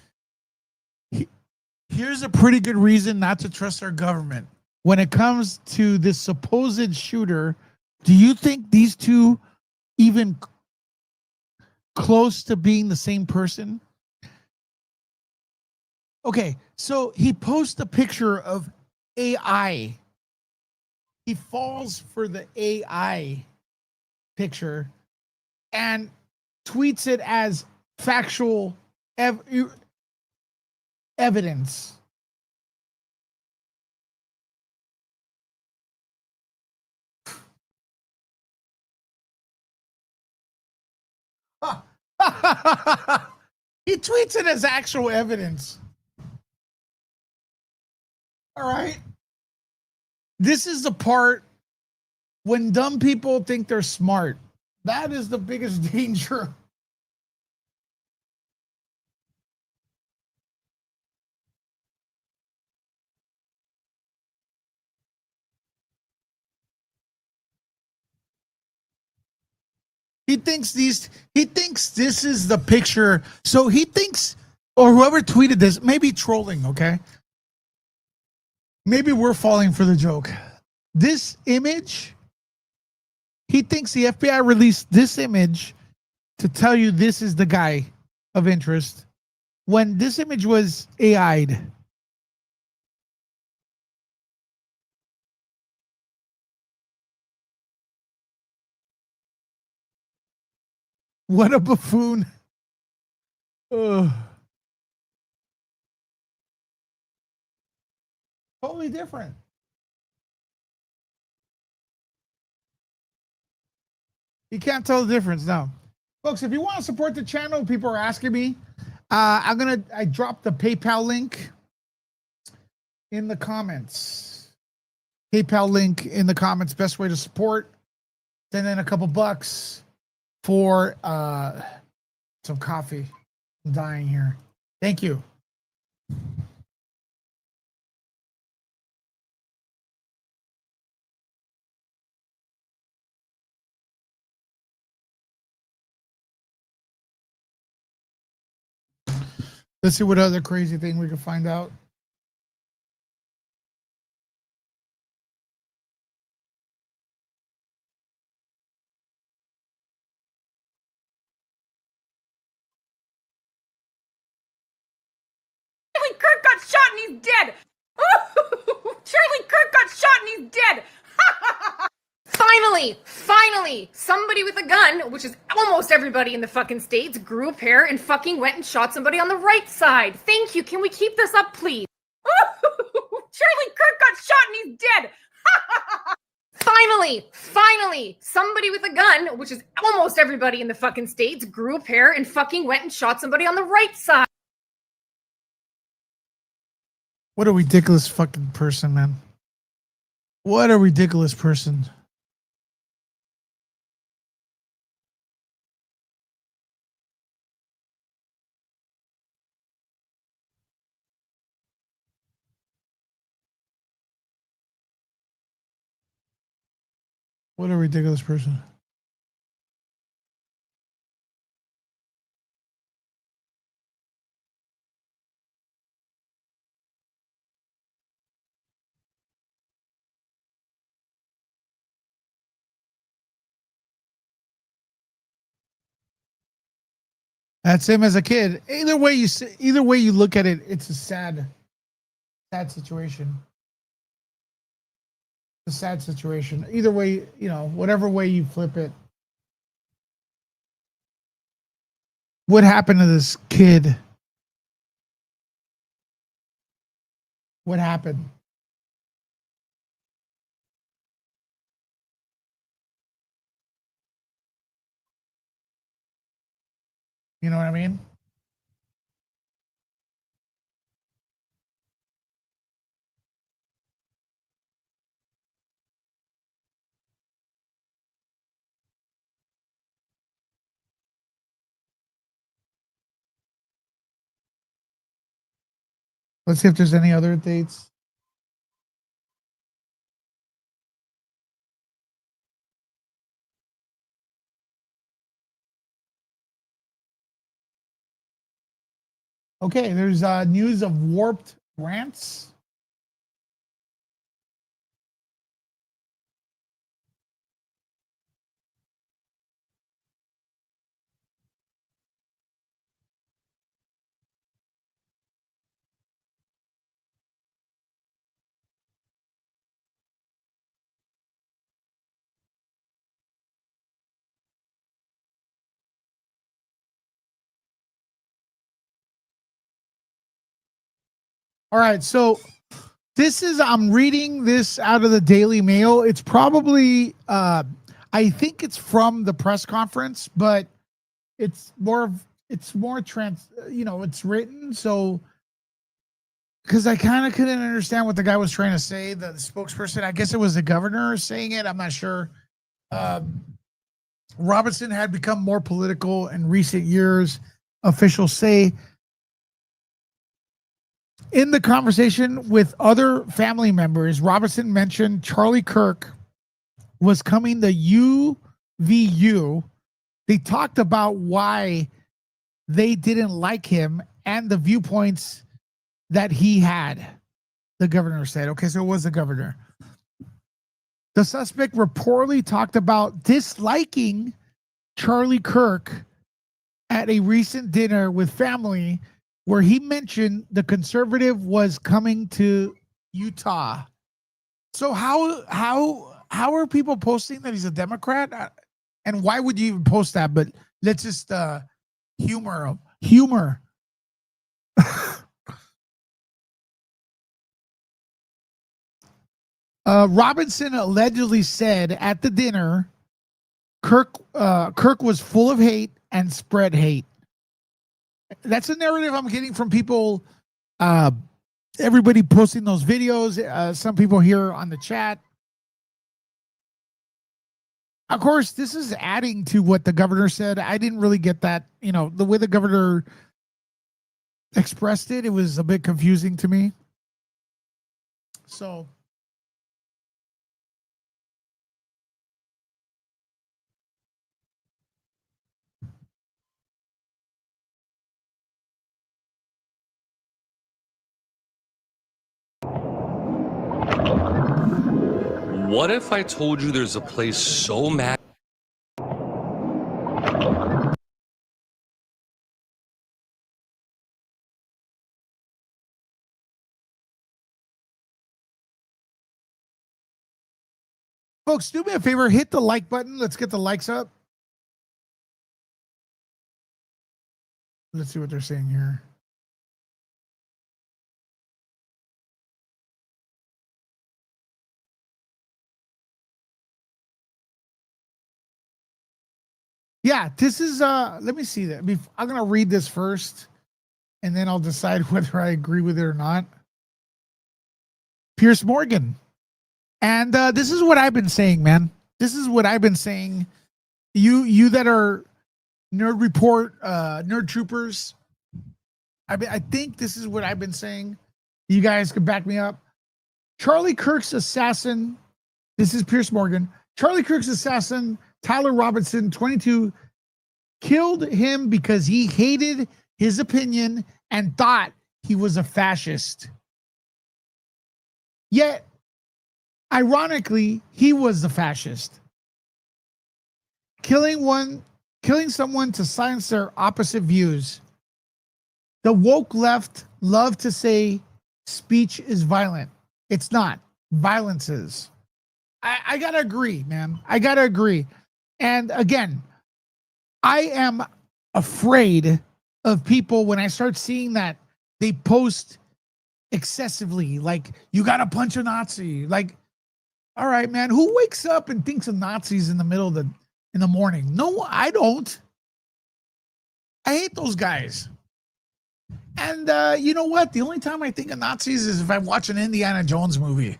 here's a pretty good reason not to trust our government. When it comes to this supposed shooter, do you think these two even close to being the same person? Okay, so he posts a picture of AI. He falls for the AI picture and tweets it as factual evidence. He tweets it as actual evidence. All right. This is the part when dumb people think they're smart. That is the biggest danger. He thinks this is the picture. So he thinks, or whoever tweeted this, maybe trolling, okay? Maybe we're falling for the joke. This image, he thinks the FBI released this image to tell you this is the guy of interest when this image was AI'd. What a buffoon. Ugh. Totally different. You can't tell the difference now. Folks, if you want to support the channel, people are asking me. I dropped the PayPal link in the comments. PayPal link in the comments. Best way to support. Send in a couple bucks for some coffee. I'm dying here. Thank you. Let's see what other crazy thing we can find out. Charlie Kirk got shot and he's dead! Charlie Kirk got shot and he's dead! Finally, somebody with a gun, which is almost everybody in the fucking States, grew a pair and fucking went and shot somebody on the right side. Thank you. Can we keep this up, please? Charlie Kirk got shot and he's dead! Finally, somebody with a gun, which is almost everybody in the fucking States, grew a pair and fucking went and shot somebody on the right side. What a ridiculous fucking person, man. What a ridiculous person. What a ridiculous person. That's him as a kid. Either way you look at it, it's a sad situation. It's a sad situation. Either way, you know, whatever way you flip it. What happened to this kid? What happened? You know what I mean? Let's see if there's any other dates. Okay, there's news of warped rants. All right, so this is, I'm reading this out of the Daily Mail. It's probably I think it's from the press conference, but it's more it's written, so because I kind of couldn't understand what the guy was trying to say, the spokesperson. I guess it was the governor saying it, I'm not sure. Robinson had become more political in recent years, officials say. In the conversation with other family members, Robinson mentioned Charlie Kirk was coming to UVU. They talked about why they didn't like him and the viewpoints that he had, the governor said. Okay, so it was the governor. The suspect reportedly talked about disliking Charlie Kirk at a recent dinner with family where he mentioned the conservative was coming to Utah. So how are people posting that he's a Democrat? And why would you even post that? But let's just humor him. Humor. Robinson allegedly said at the dinner, Kirk was full of hate and spread hate. That's a narrative I'm getting from people, everybody posting those videos, some people here on the chat. Of course, this is adding to what the governor said. I didn't really get that, the way the governor expressed it, it was a bit confusing to me. So what if I told you there's a place so mad? folks, do me a favor, hit the like button. Let's get the likes up. Let's see what they're saying here. Yeah, this is let me see that. I'm gonna read this first and then I'll decide whether I agree with it or not. Piers Morgan. And this is what I've been saying, man. This is what I've been saying. You that are nerd report, nerd troopers. I think this is what I've been saying. You guys can back me up. Charlie Kirk's assassin. This is Piers Morgan. Charlie Kirk's assassin, Tyler Robinson, 22, killed him because he hated his opinion and thought he was a fascist. Yet, ironically, he was the fascist. Killing someone to silence their opposite views. The woke left love to say speech is violent. It's not. Violence is. I gotta agree, man. I gotta agree. And again, I am afraid of people when I start seeing that they post excessively, like, you gotta punch a Nazi. Like, all right, man, who wakes up and thinks of Nazis in the middle of in the morning? No, I don't. I hate those guys. And you know what? The only time I think of Nazis is if I watch an Indiana Jones movie.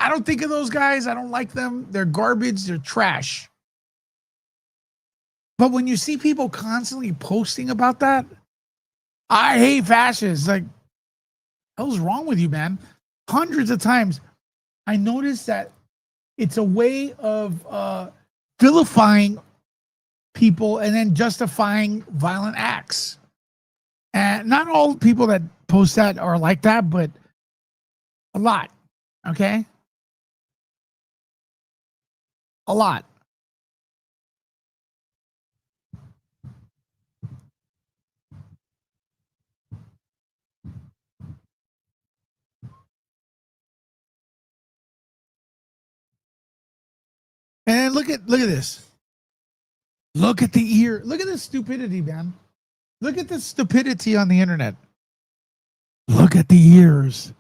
I don't think of those guys. I don't like them. They're garbage. They're trash. But when you see people constantly posting about that, I hate fascists. Like, hell's wrong with you, man? Hundreds of times. I noticed that it's a way of vilifying people and then justifying violent acts. And not all people that post that are like that, but a lot. Okay? A lot. And look at this. Look at the ear. Look at the stupidity, man. Look at the stupidity on the internet. Look at the ears.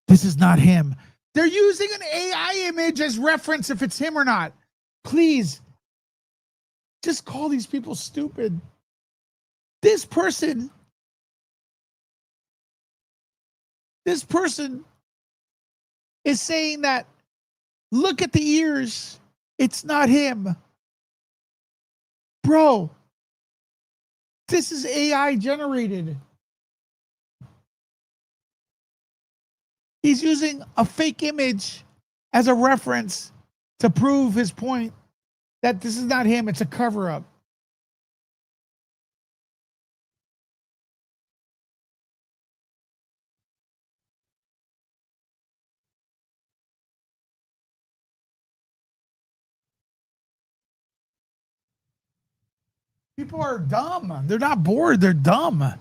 This is not him. They're using an AI image as reference if it's him or not. Please, just call these people stupid. This person is saying that, look at the ears. It's not him. Bro, this is AI generated. He's using a fake image as a reference to prove his point that this is not him, it's a cover-up. People are dumb. They're not bored, they're dumb.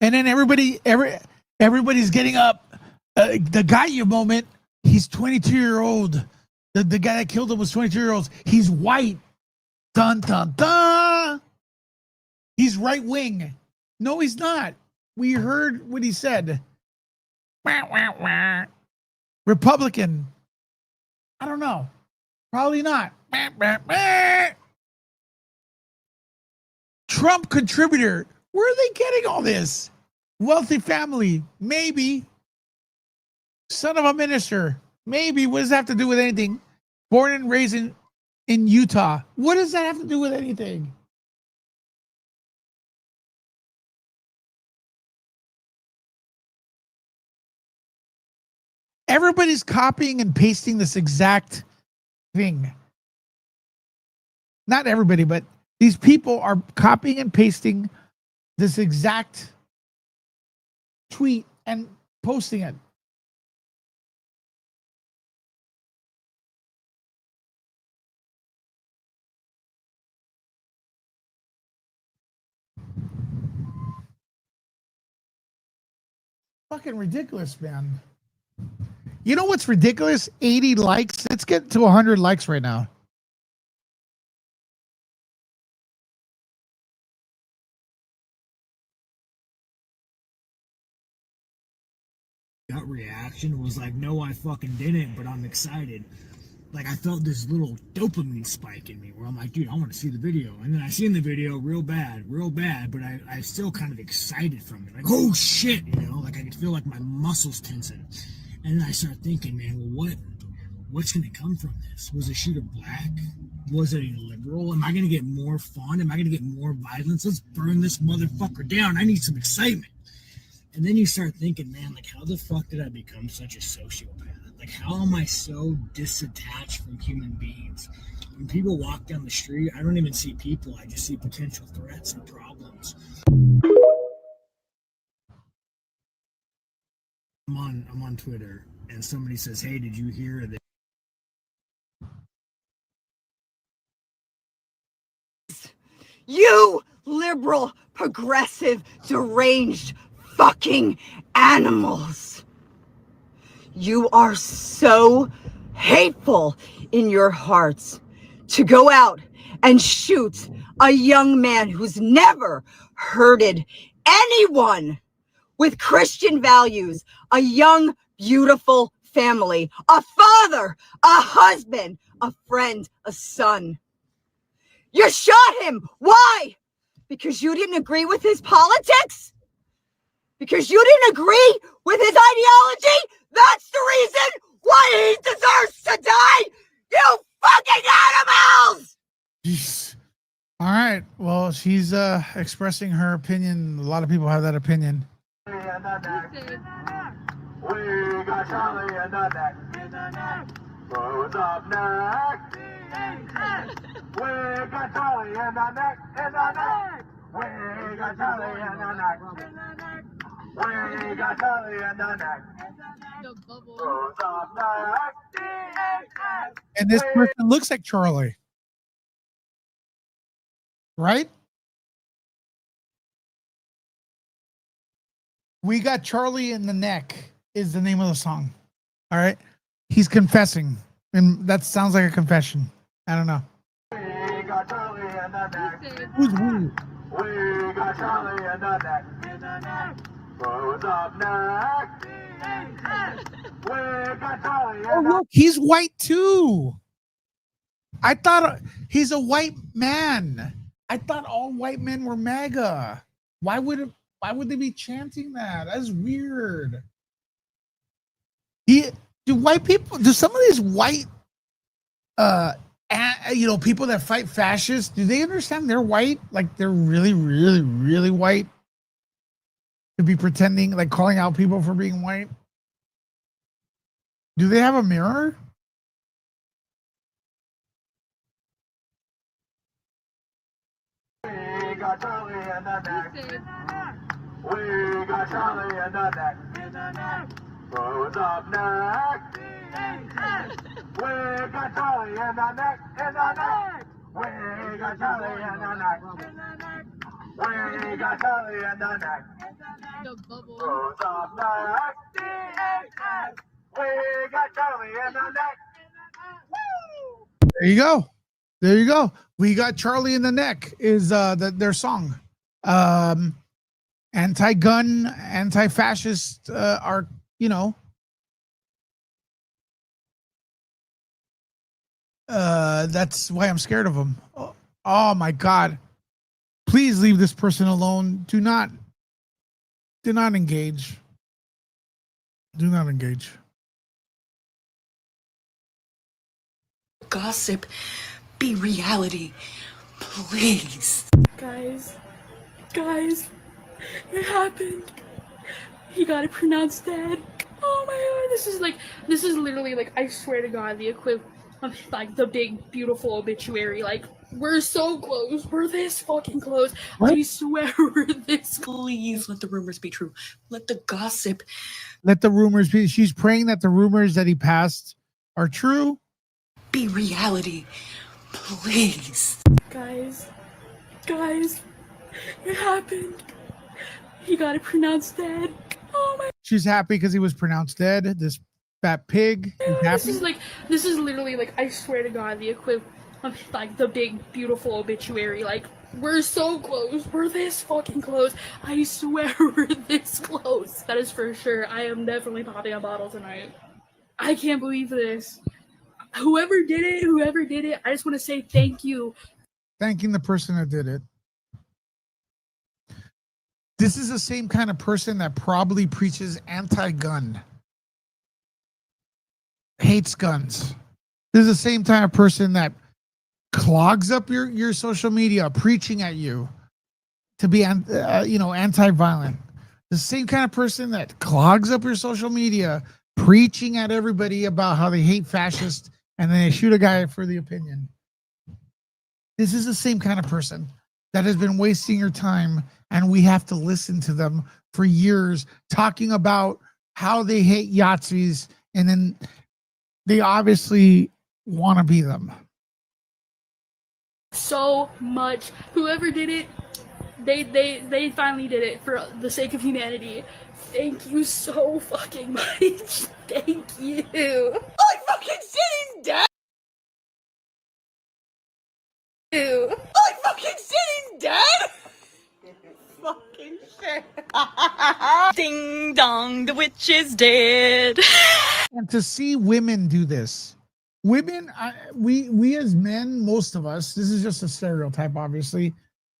And then everybody's getting up. The Gaia moment, he's 22-year-old. The guy that killed him was 22-year-old. He's white. Dun, dun, dun. He's right wing. No, he's not. We heard what he said. Wah, wah, wah. Republican. I don't know. Probably not. Wah, wah, wah. Trump contributor. Where are they getting all this? Wealthy family. Maybe. Son of a minister. Maybe. What does that have to do with anything? Born and raised in Utah. What does that have to do with anything? Everybody's copying and pasting this exact thing. Not everybody, but these people are copying and pasting this exact tweet and posting it. Fucking ridiculous, man. You know what's ridiculous? 80 likes. Let's get to 100 likes right now. Gut reaction was like, no, I fucking didn't, but I'm excited. Like, I felt this little dopamine spike in me where I'm like, dude, I want to see the video. And then I seen the video real bad, but I still kind of excited from it. Like, oh shit, you know, like I could feel like my muscles tensing. And then I start thinking, man, well, what's going to come from this? Was a shoot of black? Was it a liberal? Am I going to get more fun? Am I going to get more violence? Let's burn this motherfucker down. I need some excitement. And then you start thinking, man, like, how the fuck did I become such a sociopath? Like, how am I so disattached from human beings? When people walk down the street, I don't even see people. I just see potential threats and problems. I'm on Twitter, and somebody says, hey, did you hear that? You liberal, progressive, deranged fucking animals. You are so hateful in your hearts to go out and shoot a young man who's never hurted anyone with Christian values, a young, beautiful family, a father, a husband, a friend, a son. You shot him. Why? Because you didn't agree with his politics? Because you didn't agree with his ideology? That's the reason why he deserves to die? You fucking animals! Jeez. All right. Well, she's expressing her opinion. A lot of people have that opinion. We got Charlie in the neck. Who's up next? We got Charlie in the neck. We got Charlie in the neck. We got Charlie in the neck. Who's up next? And this person looks like Charlie. Right? We got Charlie in the neck is the name of the song. All right. He's confessing. And that sounds like a confession. I don't know. We got Charlie in the neck. Who's we? We got Charlie in the neck. Who's up next? We got Charlie in the neck. Look, he's white too. I thought he's a white man. I thought all white men were MAGA. Why would they be chanting that? That's weird. Do white people, do some of these white people that fight fascists, do they understand they're white? Like they're really, really, really white? To be pretending, like calling out people for being white? Do they have a mirror? We got Charlie in the neck. We got Charlie in the neck. Who's up next? We got Charlie in the neck. We got Charlie in the neck. We got Charlie in the neck. Who's up next? We got Charlie in the neck. There you go. There you go. We got Charlie in the neck is their song. Anti-gun, anti-fascist are, that's why I'm scared of them. Oh my God. Please leave this person alone. Do not engage. Do not engage. Gossip be reality, please. Guys, it happened. He got it pronounced dead. Oh my God, this is literally like, I swear to God, the equivalent of like the big beautiful obituary. Like, we're so close. We're this fucking close. What? I swear we're this close. Please let the rumors be true. Let the gossip. Let the rumors be. She's praying that the rumors that he passed are true. Be reality, please. Guys, it happened. He got it pronounced dead. Oh my. She's happy because he was pronounced dead. This fat pig. This is literally like, I swear to God, the equivalent of like the big beautiful obituary. Like, we're so close. We're this fucking close. I swear we're this close. That is for sure. I am definitely popping a bottle tonight. I can't believe this. Whoever did it, I just want to say thank you. Thanking the person that did it. This is the same kind of person that probably preaches anti-gun. Hates guns. This is the same type of person that clogs up your social media preaching at you to be anti-violent. The same kind of person that clogs up your social media preaching at everybody about how they hate fascists and then they shoot a guy for the opinion. This is the same kind of person that has been wasting your time, and we have to listen to them for years talking about how they hate Yahtzees, and then they obviously want to be them. So much. Whoever did it, they finally did it for the sake of humanity. Thank you so fucking much. Thank you. I fucking said he's dead. I fucking said he's dead. Fucking shit. Ding dong, the witch is dead. And to see women do this, women, we as men, most of us, this is just a stereotype, obviously.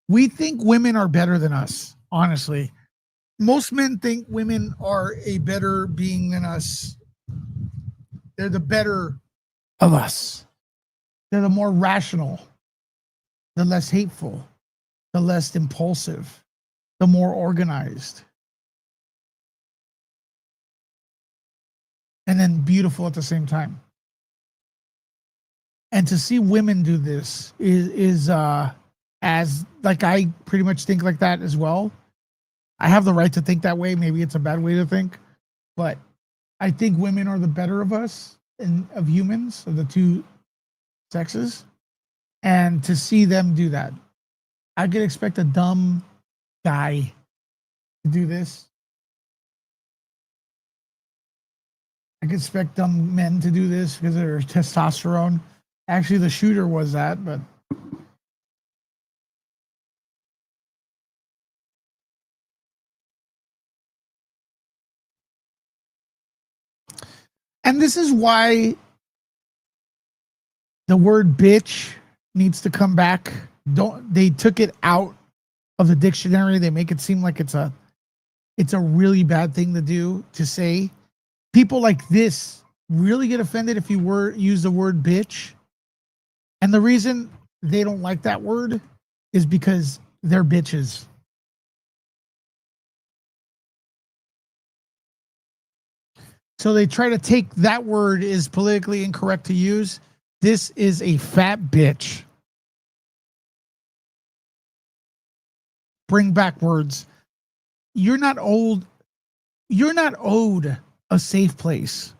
We think women are better than us, honestly. Most men think women are a better being than us. They're the better of us. They're the more rational. the less hateful, the less impulsive, the more organized, and then beautiful at the same time. And to see women do this is as like, I pretty much think like that as well. I have the right to think that way. Maybe it's a bad way to think, but I think women are the better of us and of humans, of the two sexes. And to see them do that, I could expect a dumb guy to do this. I could expect dumb men to do this because of their testosterone. Actually, the shooter was that, but and this is why the word bitch needs to come back. They took it out of the dictionary. They make it seem like it's a really bad thing to do, to say. People like this really get offended if you use the word bitch. And the reason they don't like that word is because they're bitches. So they try to take that word is politically incorrect to use. This is a fat bitch. Bring back words. You're not old. You're not owed a safe place.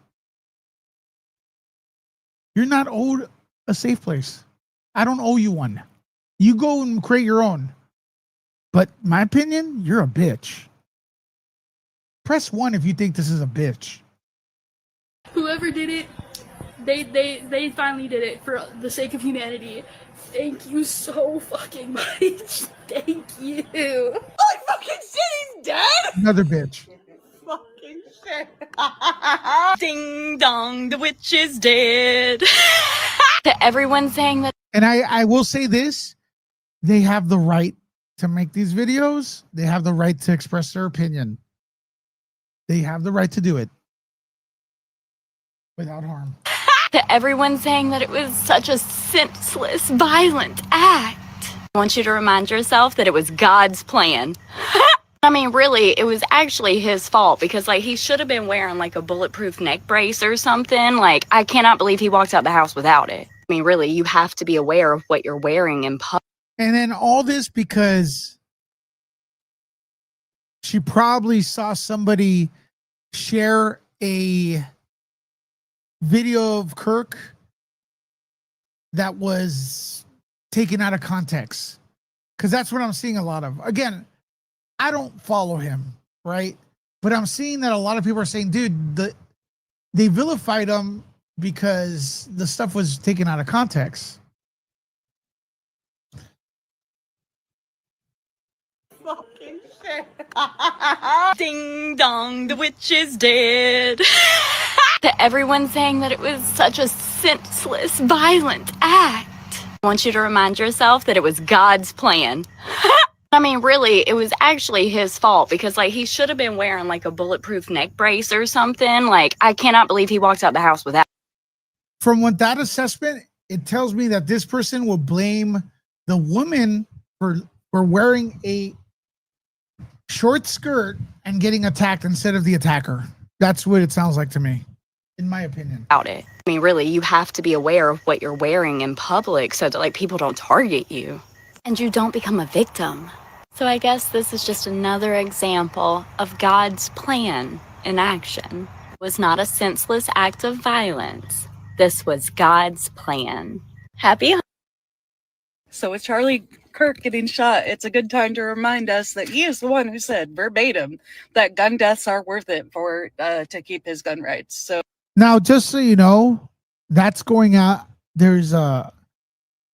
You're not owed a safe place. I don't owe you one. You go and create your own. But my opinion, you're a bitch. Press 1 if you think this is a bitch. Whoever did it, they finally did it for the sake of humanity. Thank you so fucking much. Thank you. Holy fucking shit, he's dead? Another bitch. Fucking shit. Ding dong, the witch is dead. To everyone saying that. And I will say this, they have the right to make these videos. They have the right to express their opinion. They have the right to do it without harm. To everyone saying that it was such a senseless, violent act. I want you to remind yourself that it was God's plan. I mean, really, it was actually his fault because, like, he should have been wearing, like, a bulletproof neck brace or something. Like, I cannot believe he walked out the house without it. I mean, really, you have to be aware of what you're wearing in public. And then all this because she probably saw somebody share a video of Kirk that was taken out of context. Because that's what I'm seeing a lot of. Again, I don't follow him, right? But I'm seeing that a lot of people are saying, dude, they vilified him because the stuff was taken out of context. Fucking shit. Ding dong, the witch is dead. To everyone saying that it was such a senseless, violent act. I want you to remind yourself that it was God's plan. I mean, really, it was actually his fault because, like, he should have been wearing, like, a bulletproof neck brace or something. Like, I cannot believe he walked out the house without. From what that assessment, it tells me that this person will blame the woman for wearing a short skirt and getting attacked instead of the attacker. That's what it sounds like to me, in my opinion. About it. I mean, really, you have to be aware of what you're wearing in public so that, like, people don't target you and you don't become a victim. So I guess this is just another example of God's plan in action. It was not a senseless act of violence. This was God's plan. Happy. So with Charlie Kirk getting shot, it's a good time to remind us that he is the one who said verbatim that gun deaths are worth it for to keep his gun rights. So now, just so you know, that's going out. There's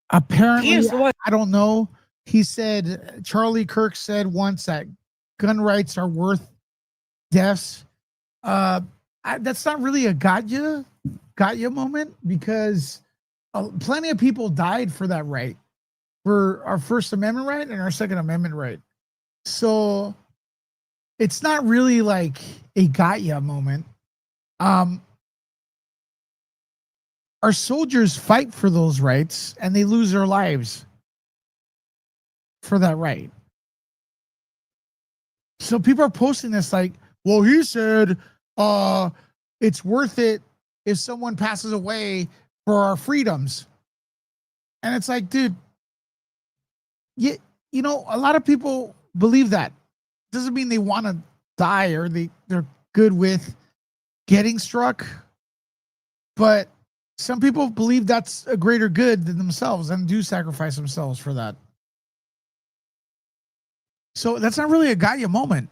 apparently, I don't know. He said, Charlie Kirk said once that gun rights are worth deaths. That's not really a got ya moment because plenty of people died for that right, for our First Amendment right and our Second Amendment right. So it's not really like a got ya moment. Our soldiers fight for those rights and they lose their lives. for that right. So people are posting this like, well, he said it's worth it if someone passes away for our freedoms. And it's like, dude, you know, a lot of people believe that. Doesn't mean they want to die or they're good with getting struck. But some people believe that's a greater good than themselves and do sacrifice themselves for that. So that's not really a Gaia moment.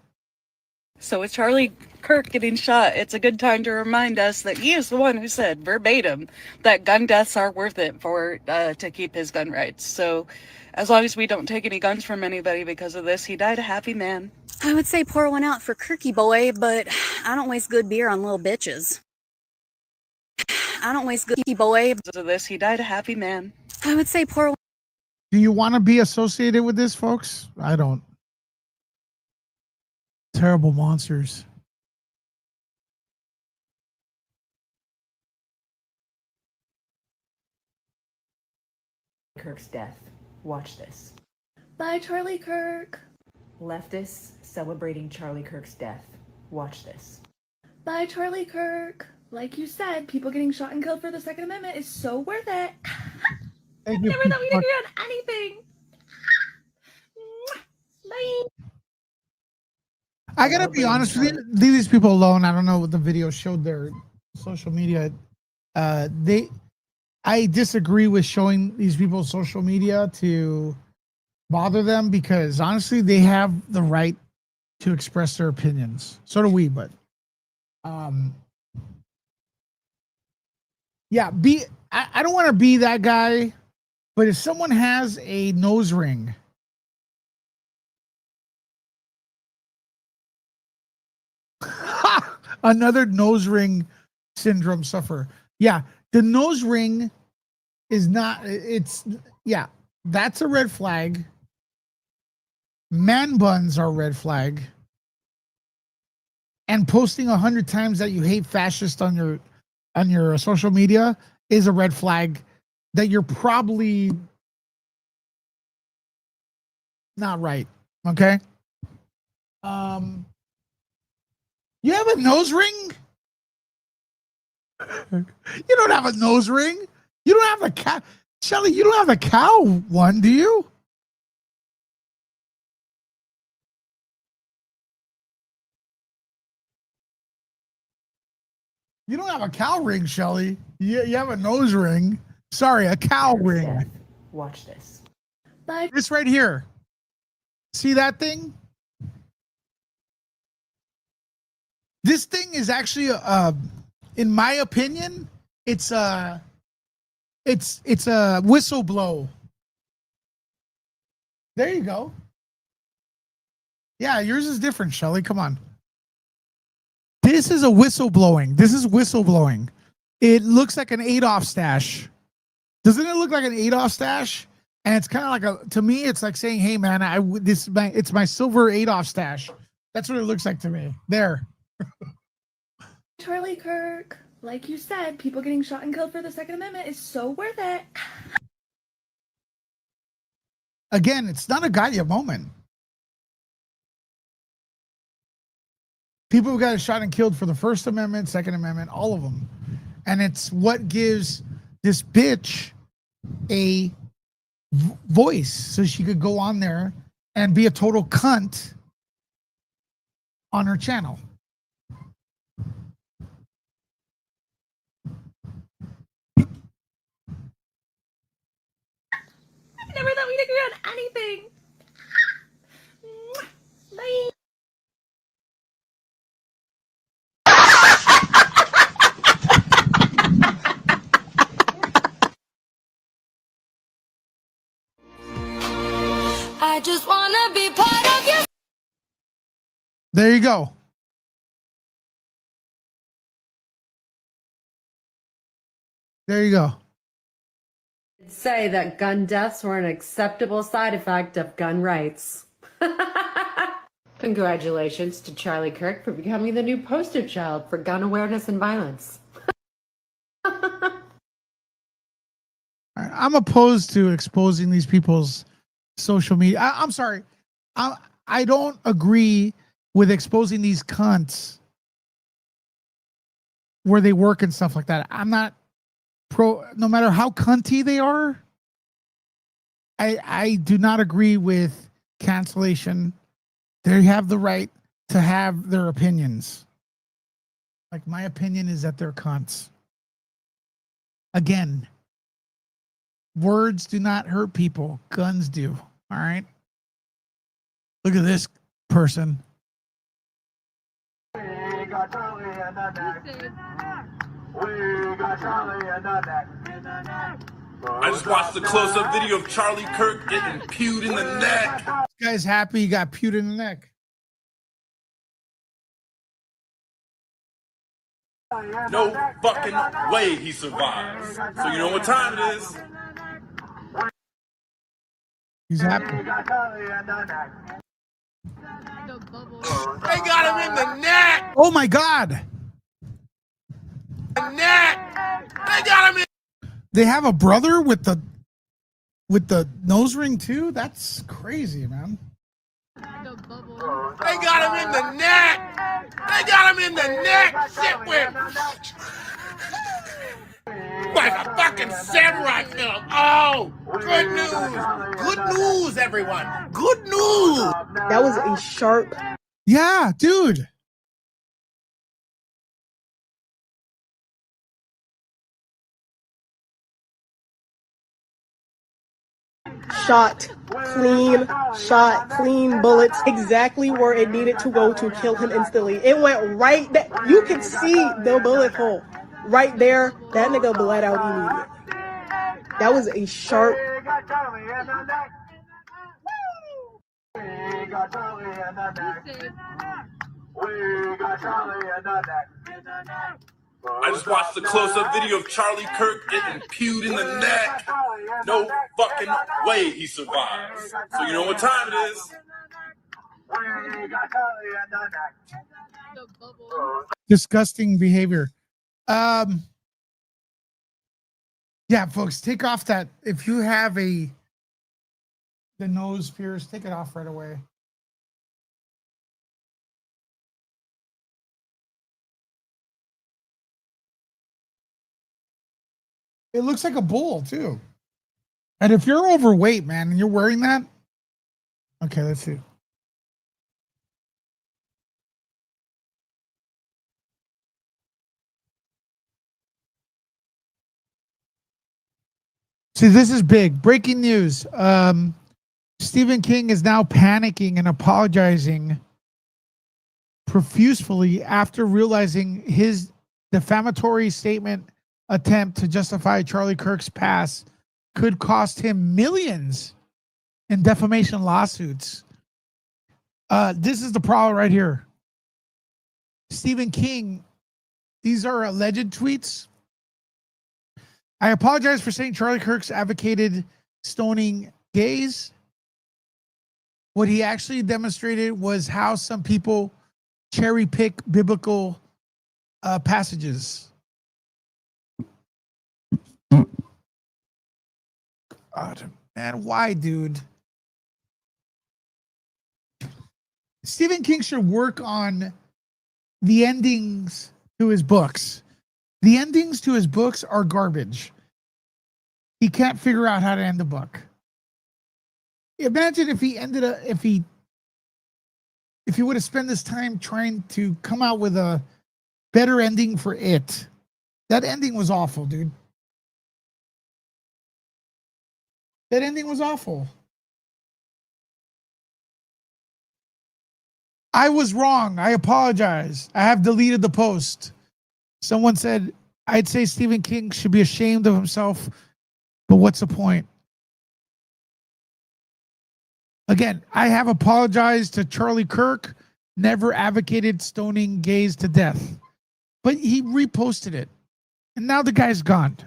So with Charlie Kirk getting shot, it's a good time to remind us that he is the one who said verbatim that gun deaths are worth it for to keep his gun rights. So as long as we don't take any guns from anybody because of this, he died a happy man. I would say pour one out for Kirky boy, but I don't waste good beer on little bitches. I don't waste good boy. Because of this, he died a happy man. I would say pour one. Do you want to be associated with this, folks? I don't. Terrible monsters. Kirk's death. Watch this. Bye, Charlie Kirk. Leftists celebrating Charlie Kirk's death. Watch this. Bye, Charlie Kirk. Like you said, people getting shot and killed for the Second Amendment is so worth it. Thank you. Never thought we'd agree on anything. Bye. I gotta be honest with you. Leave these people alone. I don't know what the video showed their social media. I disagree with showing these people social media to bother them because honestly, they have the right to express their opinions. So do we, but yeah, I don't want to be that guy, but if someone has a nose ring, another nose ring syndrome sufferer. Yeah, the nose ring is not, yeah, that's a red flag. Man buns are a red flag. And posting 100 times that you hate fascists on your social media is a red flag that you're probably not right. Okay. You have a nose ring? You don't have a nose ring. You don't have a cow. Shelly, you don't have a cow one, do you? You don't have a cow ring, Shelly. You have a nose ring. Sorry, a cow ring. Watch this. Bye. This right here. See that thing? This thing is actually in my opinion, it's a whistle blow. There you go. Yeah, yours is different, Shelly. Come on. This is a whistle blowing. This is whistle blowing. It looks like an Adolf stash. Doesn't it look like an Adolf stash? And it's kind of like to me, it's like saying, "Hey, man, it's my silver Adolf stash." That's what it looks like to me. There. Charlie Kirk. Like you said, people getting shot and killed for the Second Amendment is so worth it. Again, it's not a Gaia moment. People who got shot and killed for the First Amendment, Second Amendment, all of them. And it's what gives this bitch a voice so she could go on there and be a total cunt on her channel. Never thought we'd agree on anything. Bye. I just wanna be part of you. There you go. There you go. Say that gun deaths were an acceptable side effect of gun rights. Congratulations to Charlie Kirk for becoming the new poster child for gun awareness and violence. I'm opposed to exposing these people's social media. I'm sorry. I don't agree with exposing these cunts where they work and stuff like that. I'm not pro, no matter how cunty they are. I do not agree with cancellation. They have the right to have their opinions. Like, my opinion is that they're cunts. Again, words do not hurt people. Guns do. All right. Look at this person. We got Charlie in the neck. We got Charlie in the neck. I just watched a close-up video of Charlie Kirk getting pewed in the neck. This guy's happy he got pewed in the neck. No fucking way he survives. So you know what time it is. He's happy. They got him in the neck. Oh my God. The neck. They got him in. They have a brother with the nose ring too? That's crazy, man. They got him in the neck. They got him in the neck. Shit whip. Like a fucking samurai film. Oh, good news. Good news, everyone. Good news. That was a sharp. Yeah, dude. Shot, clean bullets, exactly where it needed to go to kill him instantly. It went right there. You could see the bullet hole right there. That nigga bled out immediately. That was a sharp. We got Charlie in the neck. We got Charlie in the neck. We got Charlie in the neck. I just watched a close-up video of Charlie Kirk getting pewed in the neck. No fucking way he survives. So you know what time it is. We got Charlie in the neck. Disgusting behavior. Yeah, folks, take off that. If you have the nose pierce, take it off right away. It looks like a bull too. And if you're overweight, man, and you're wearing that, okay, let's see. See, this is big. Breaking news. Stephen King is now panicking and apologizing profusely after realizing his defamatory statement attempt to justify Charlie Kirk's past could cost him millions in defamation lawsuits. This is the problem right here. Stephen King, these are alleged tweets. I apologize for saying Charlie Kirk's advocated stoning gays. What he actually demonstrated was how some people cherry pick biblical passages. God, man, why, dude? Stephen King should work on the endings to his books. The endings to his books are garbage. He can't figure out how to end a book. Imagine if he would have spent this time trying to come out with a better ending for it. That ending was awful, dude. That ending was awful. I was wrong. I apologize. I have deleted the post. Someone said, I'd say Stephen King should be ashamed of himself, but what's the point? Again, I have apologized to Charlie Kirk, never advocated stoning gays to death, but he reposted it, and now the guy's gone.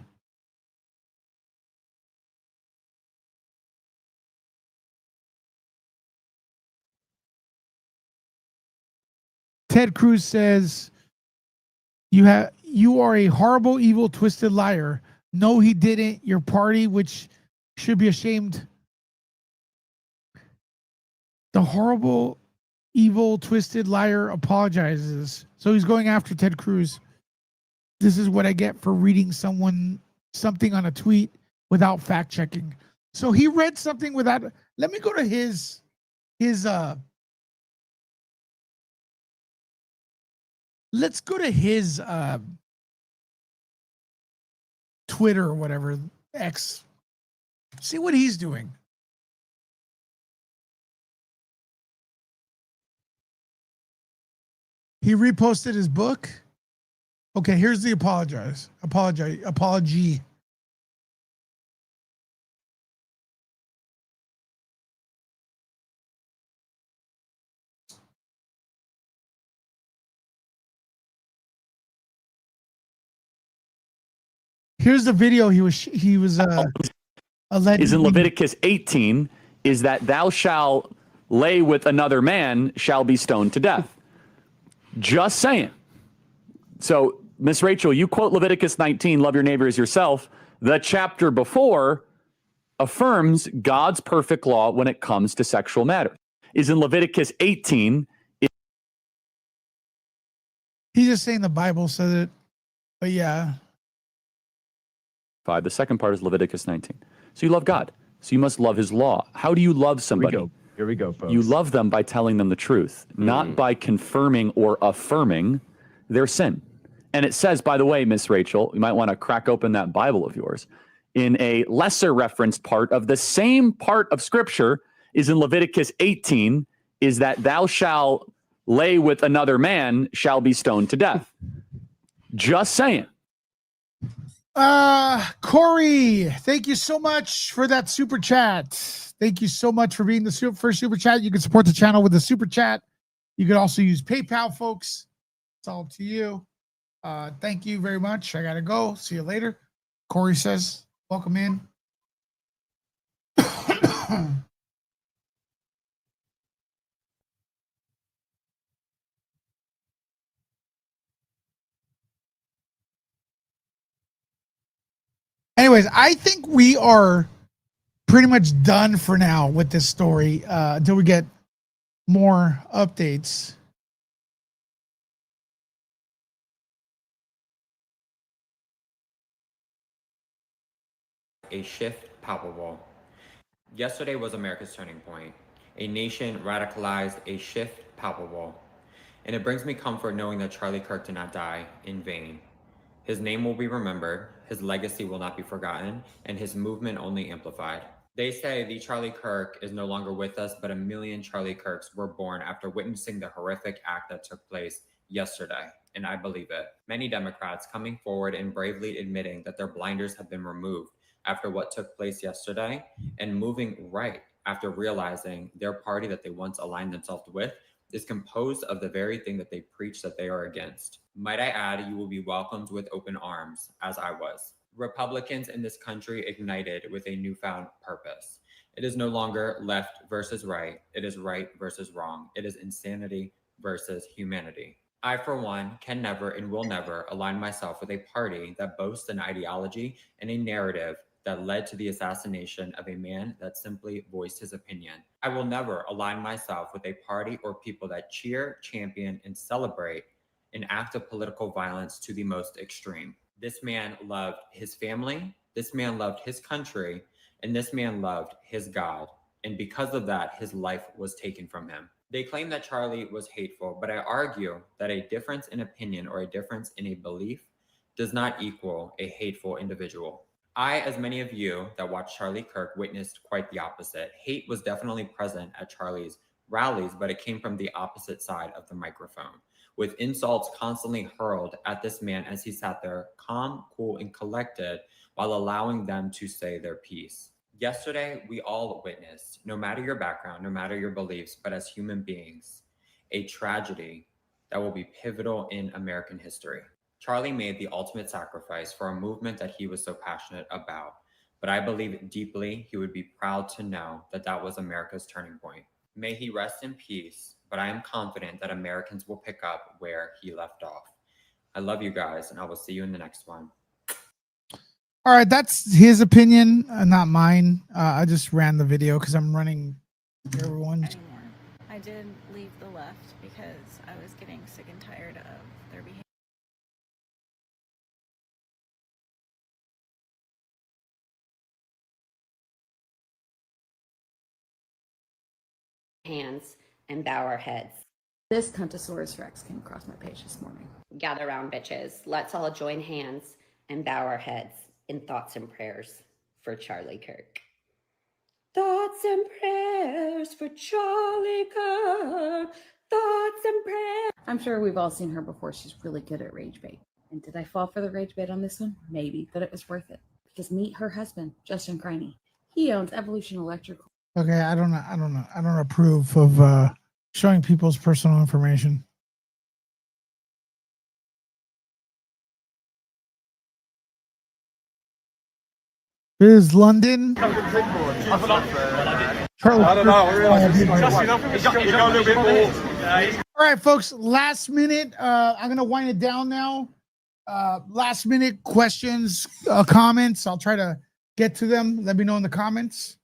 Ted Cruz says, you are a horrible, evil, twisted liar. No, he didn't. Your party, which should be ashamed The horrible, evil, twisted liar apologizes. So he's going after Ted Cruz. This is what I get for reading something on a tweet without fact checking. So he read something without. Let me go to his let's go to his Twitter or whatever, X. See what he's doing. He reposted his book. Okay, here's the apology. Here's the video he was alleged is in Leviticus 18 is that thou shalt lay with another man shall be stoned to death. Just saying. So, Miss Rachel, you quote Leviticus 19, love your neighbor as yourself. The chapter before affirms God's perfect law when it comes to sexual matters. Is in Leviticus 18. He's just saying the Bible says it, but yeah. The second part is Leviticus 19. So you love God. So you must love his law. How do you love somebody? Here we go, folks. You love them by telling them the truth, not by confirming or affirming their sin. And it says, by the way, Miss Rachel, you might want to crack open that Bible of yours. In a lesser referenced part of the same part of Scripture is in Leviticus 18, is that thou shalt lay with another man shall be stoned to death. Just saying. Corey, thank you so much for that super chat. Thank you so much for being the first super chat. You can support the channel with a super chat. You can also use PayPal, folks. It's all up to you. Thank you very much. I gotta go. See you later. Corey says, welcome in. Anyways, I think we are pretty much done for now with this story until we get more updates. A shift palpable. Yesterday was America's turning point. A nation radicalized, a shift palpable. And it brings me comfort knowing that Charlie Kirk did not die in vain. His name will be remembered, his legacy will not be forgotten, and his movement only amplified. They say the Charlie Kirk is no longer with us, but a million Charlie Kirks were born after witnessing the horrific act that took place yesterday, and I believe it. Many Democrats coming forward and bravely admitting that their blinders have been removed after what took place yesterday, and moving right after realizing their party that they once aligned themselves with is composed of the very thing that they preach that they are against. Might I add, you will be welcomed with open arms, as I was. Republicans in this country ignited with a newfound purpose. It is no longer left versus right. It is right versus wrong. It is insanity versus humanity. I, for one, can never and will never align myself with a party that boasts an ideology and a narrative that led to the assassination of a man that simply voiced his opinion. I will never align myself with a party or people that cheer, champion, and celebrate an act of political violence to the most extreme. This man loved his family, this man loved his country, and this man loved his God. And because of that, his life was taken from him. They claim that Charlie was hateful, but I argue that a difference in opinion or a difference in a belief does not equal a hateful individual. I, as many of you that watched Charlie Kirk, witnessed quite the opposite. Hate was definitely present at Charlie's rallies, but it came from the opposite side of the microphone, with insults constantly hurled at this man as he sat there calm, cool, and collected while allowing them to say their piece. Yesterday, we all witnessed, no matter your background, no matter your beliefs, but as human beings, a tragedy that will be pivotal in American history. Charlie made the ultimate sacrifice for a movement that he was so passionate about, but I believe deeply he would be proud to know that that was America's turning point. May he rest in peace, but I am confident that Americans will pick up where he left off. I love you guys, and I will see you in the next one. All right, that's his opinion, not mine. I just ran the video because I'm running everyone. I did leave the left because I was getting sick and tired of their behavior. Hands and bow our heads. This Cuntosaurus Rex came across my page this morning. Gather round, bitches. Let's all join hands and bow our heads in thoughts and prayers for Charlie Kirk. Thoughts and prayers for Charlie Kirk. Thoughts and prayers. I'm sure we've all seen her before. She's really good at rage bait. And did I fall for the rage bait on this one? Maybe, but it was worth it. Because meet her husband, Justin Criney. He owns Evolution Electrical. Okay, I don't approve of showing people's personal information. Is London? Charlie, I don't know. He's got a little bit more. All right, folks. Last minute. I'm gonna wind it down now. Last minute questions, comments. I'll try to get to them. Let me know in the comments.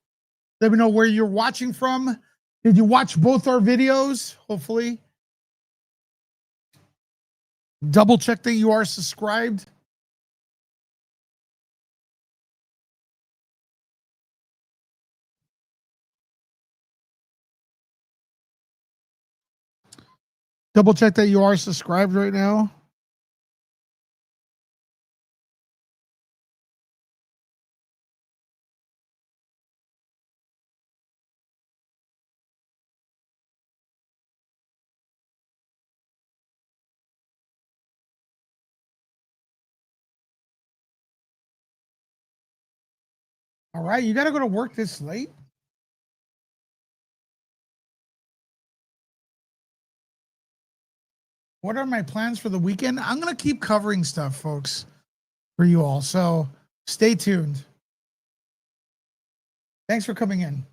Let me know where you're watching from. Did you watch both our videos? Hopefully. Double check that you are subscribed. Double check that you are subscribed right now. All right, you got to go to work this late? What are my plans for the weekend? I'm going to keep covering stuff, folks, for you all. So stay tuned. Thanks for coming in.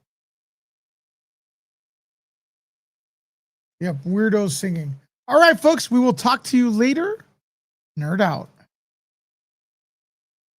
Yep, weirdos singing. All right, folks, we will talk to you later. Nerd out.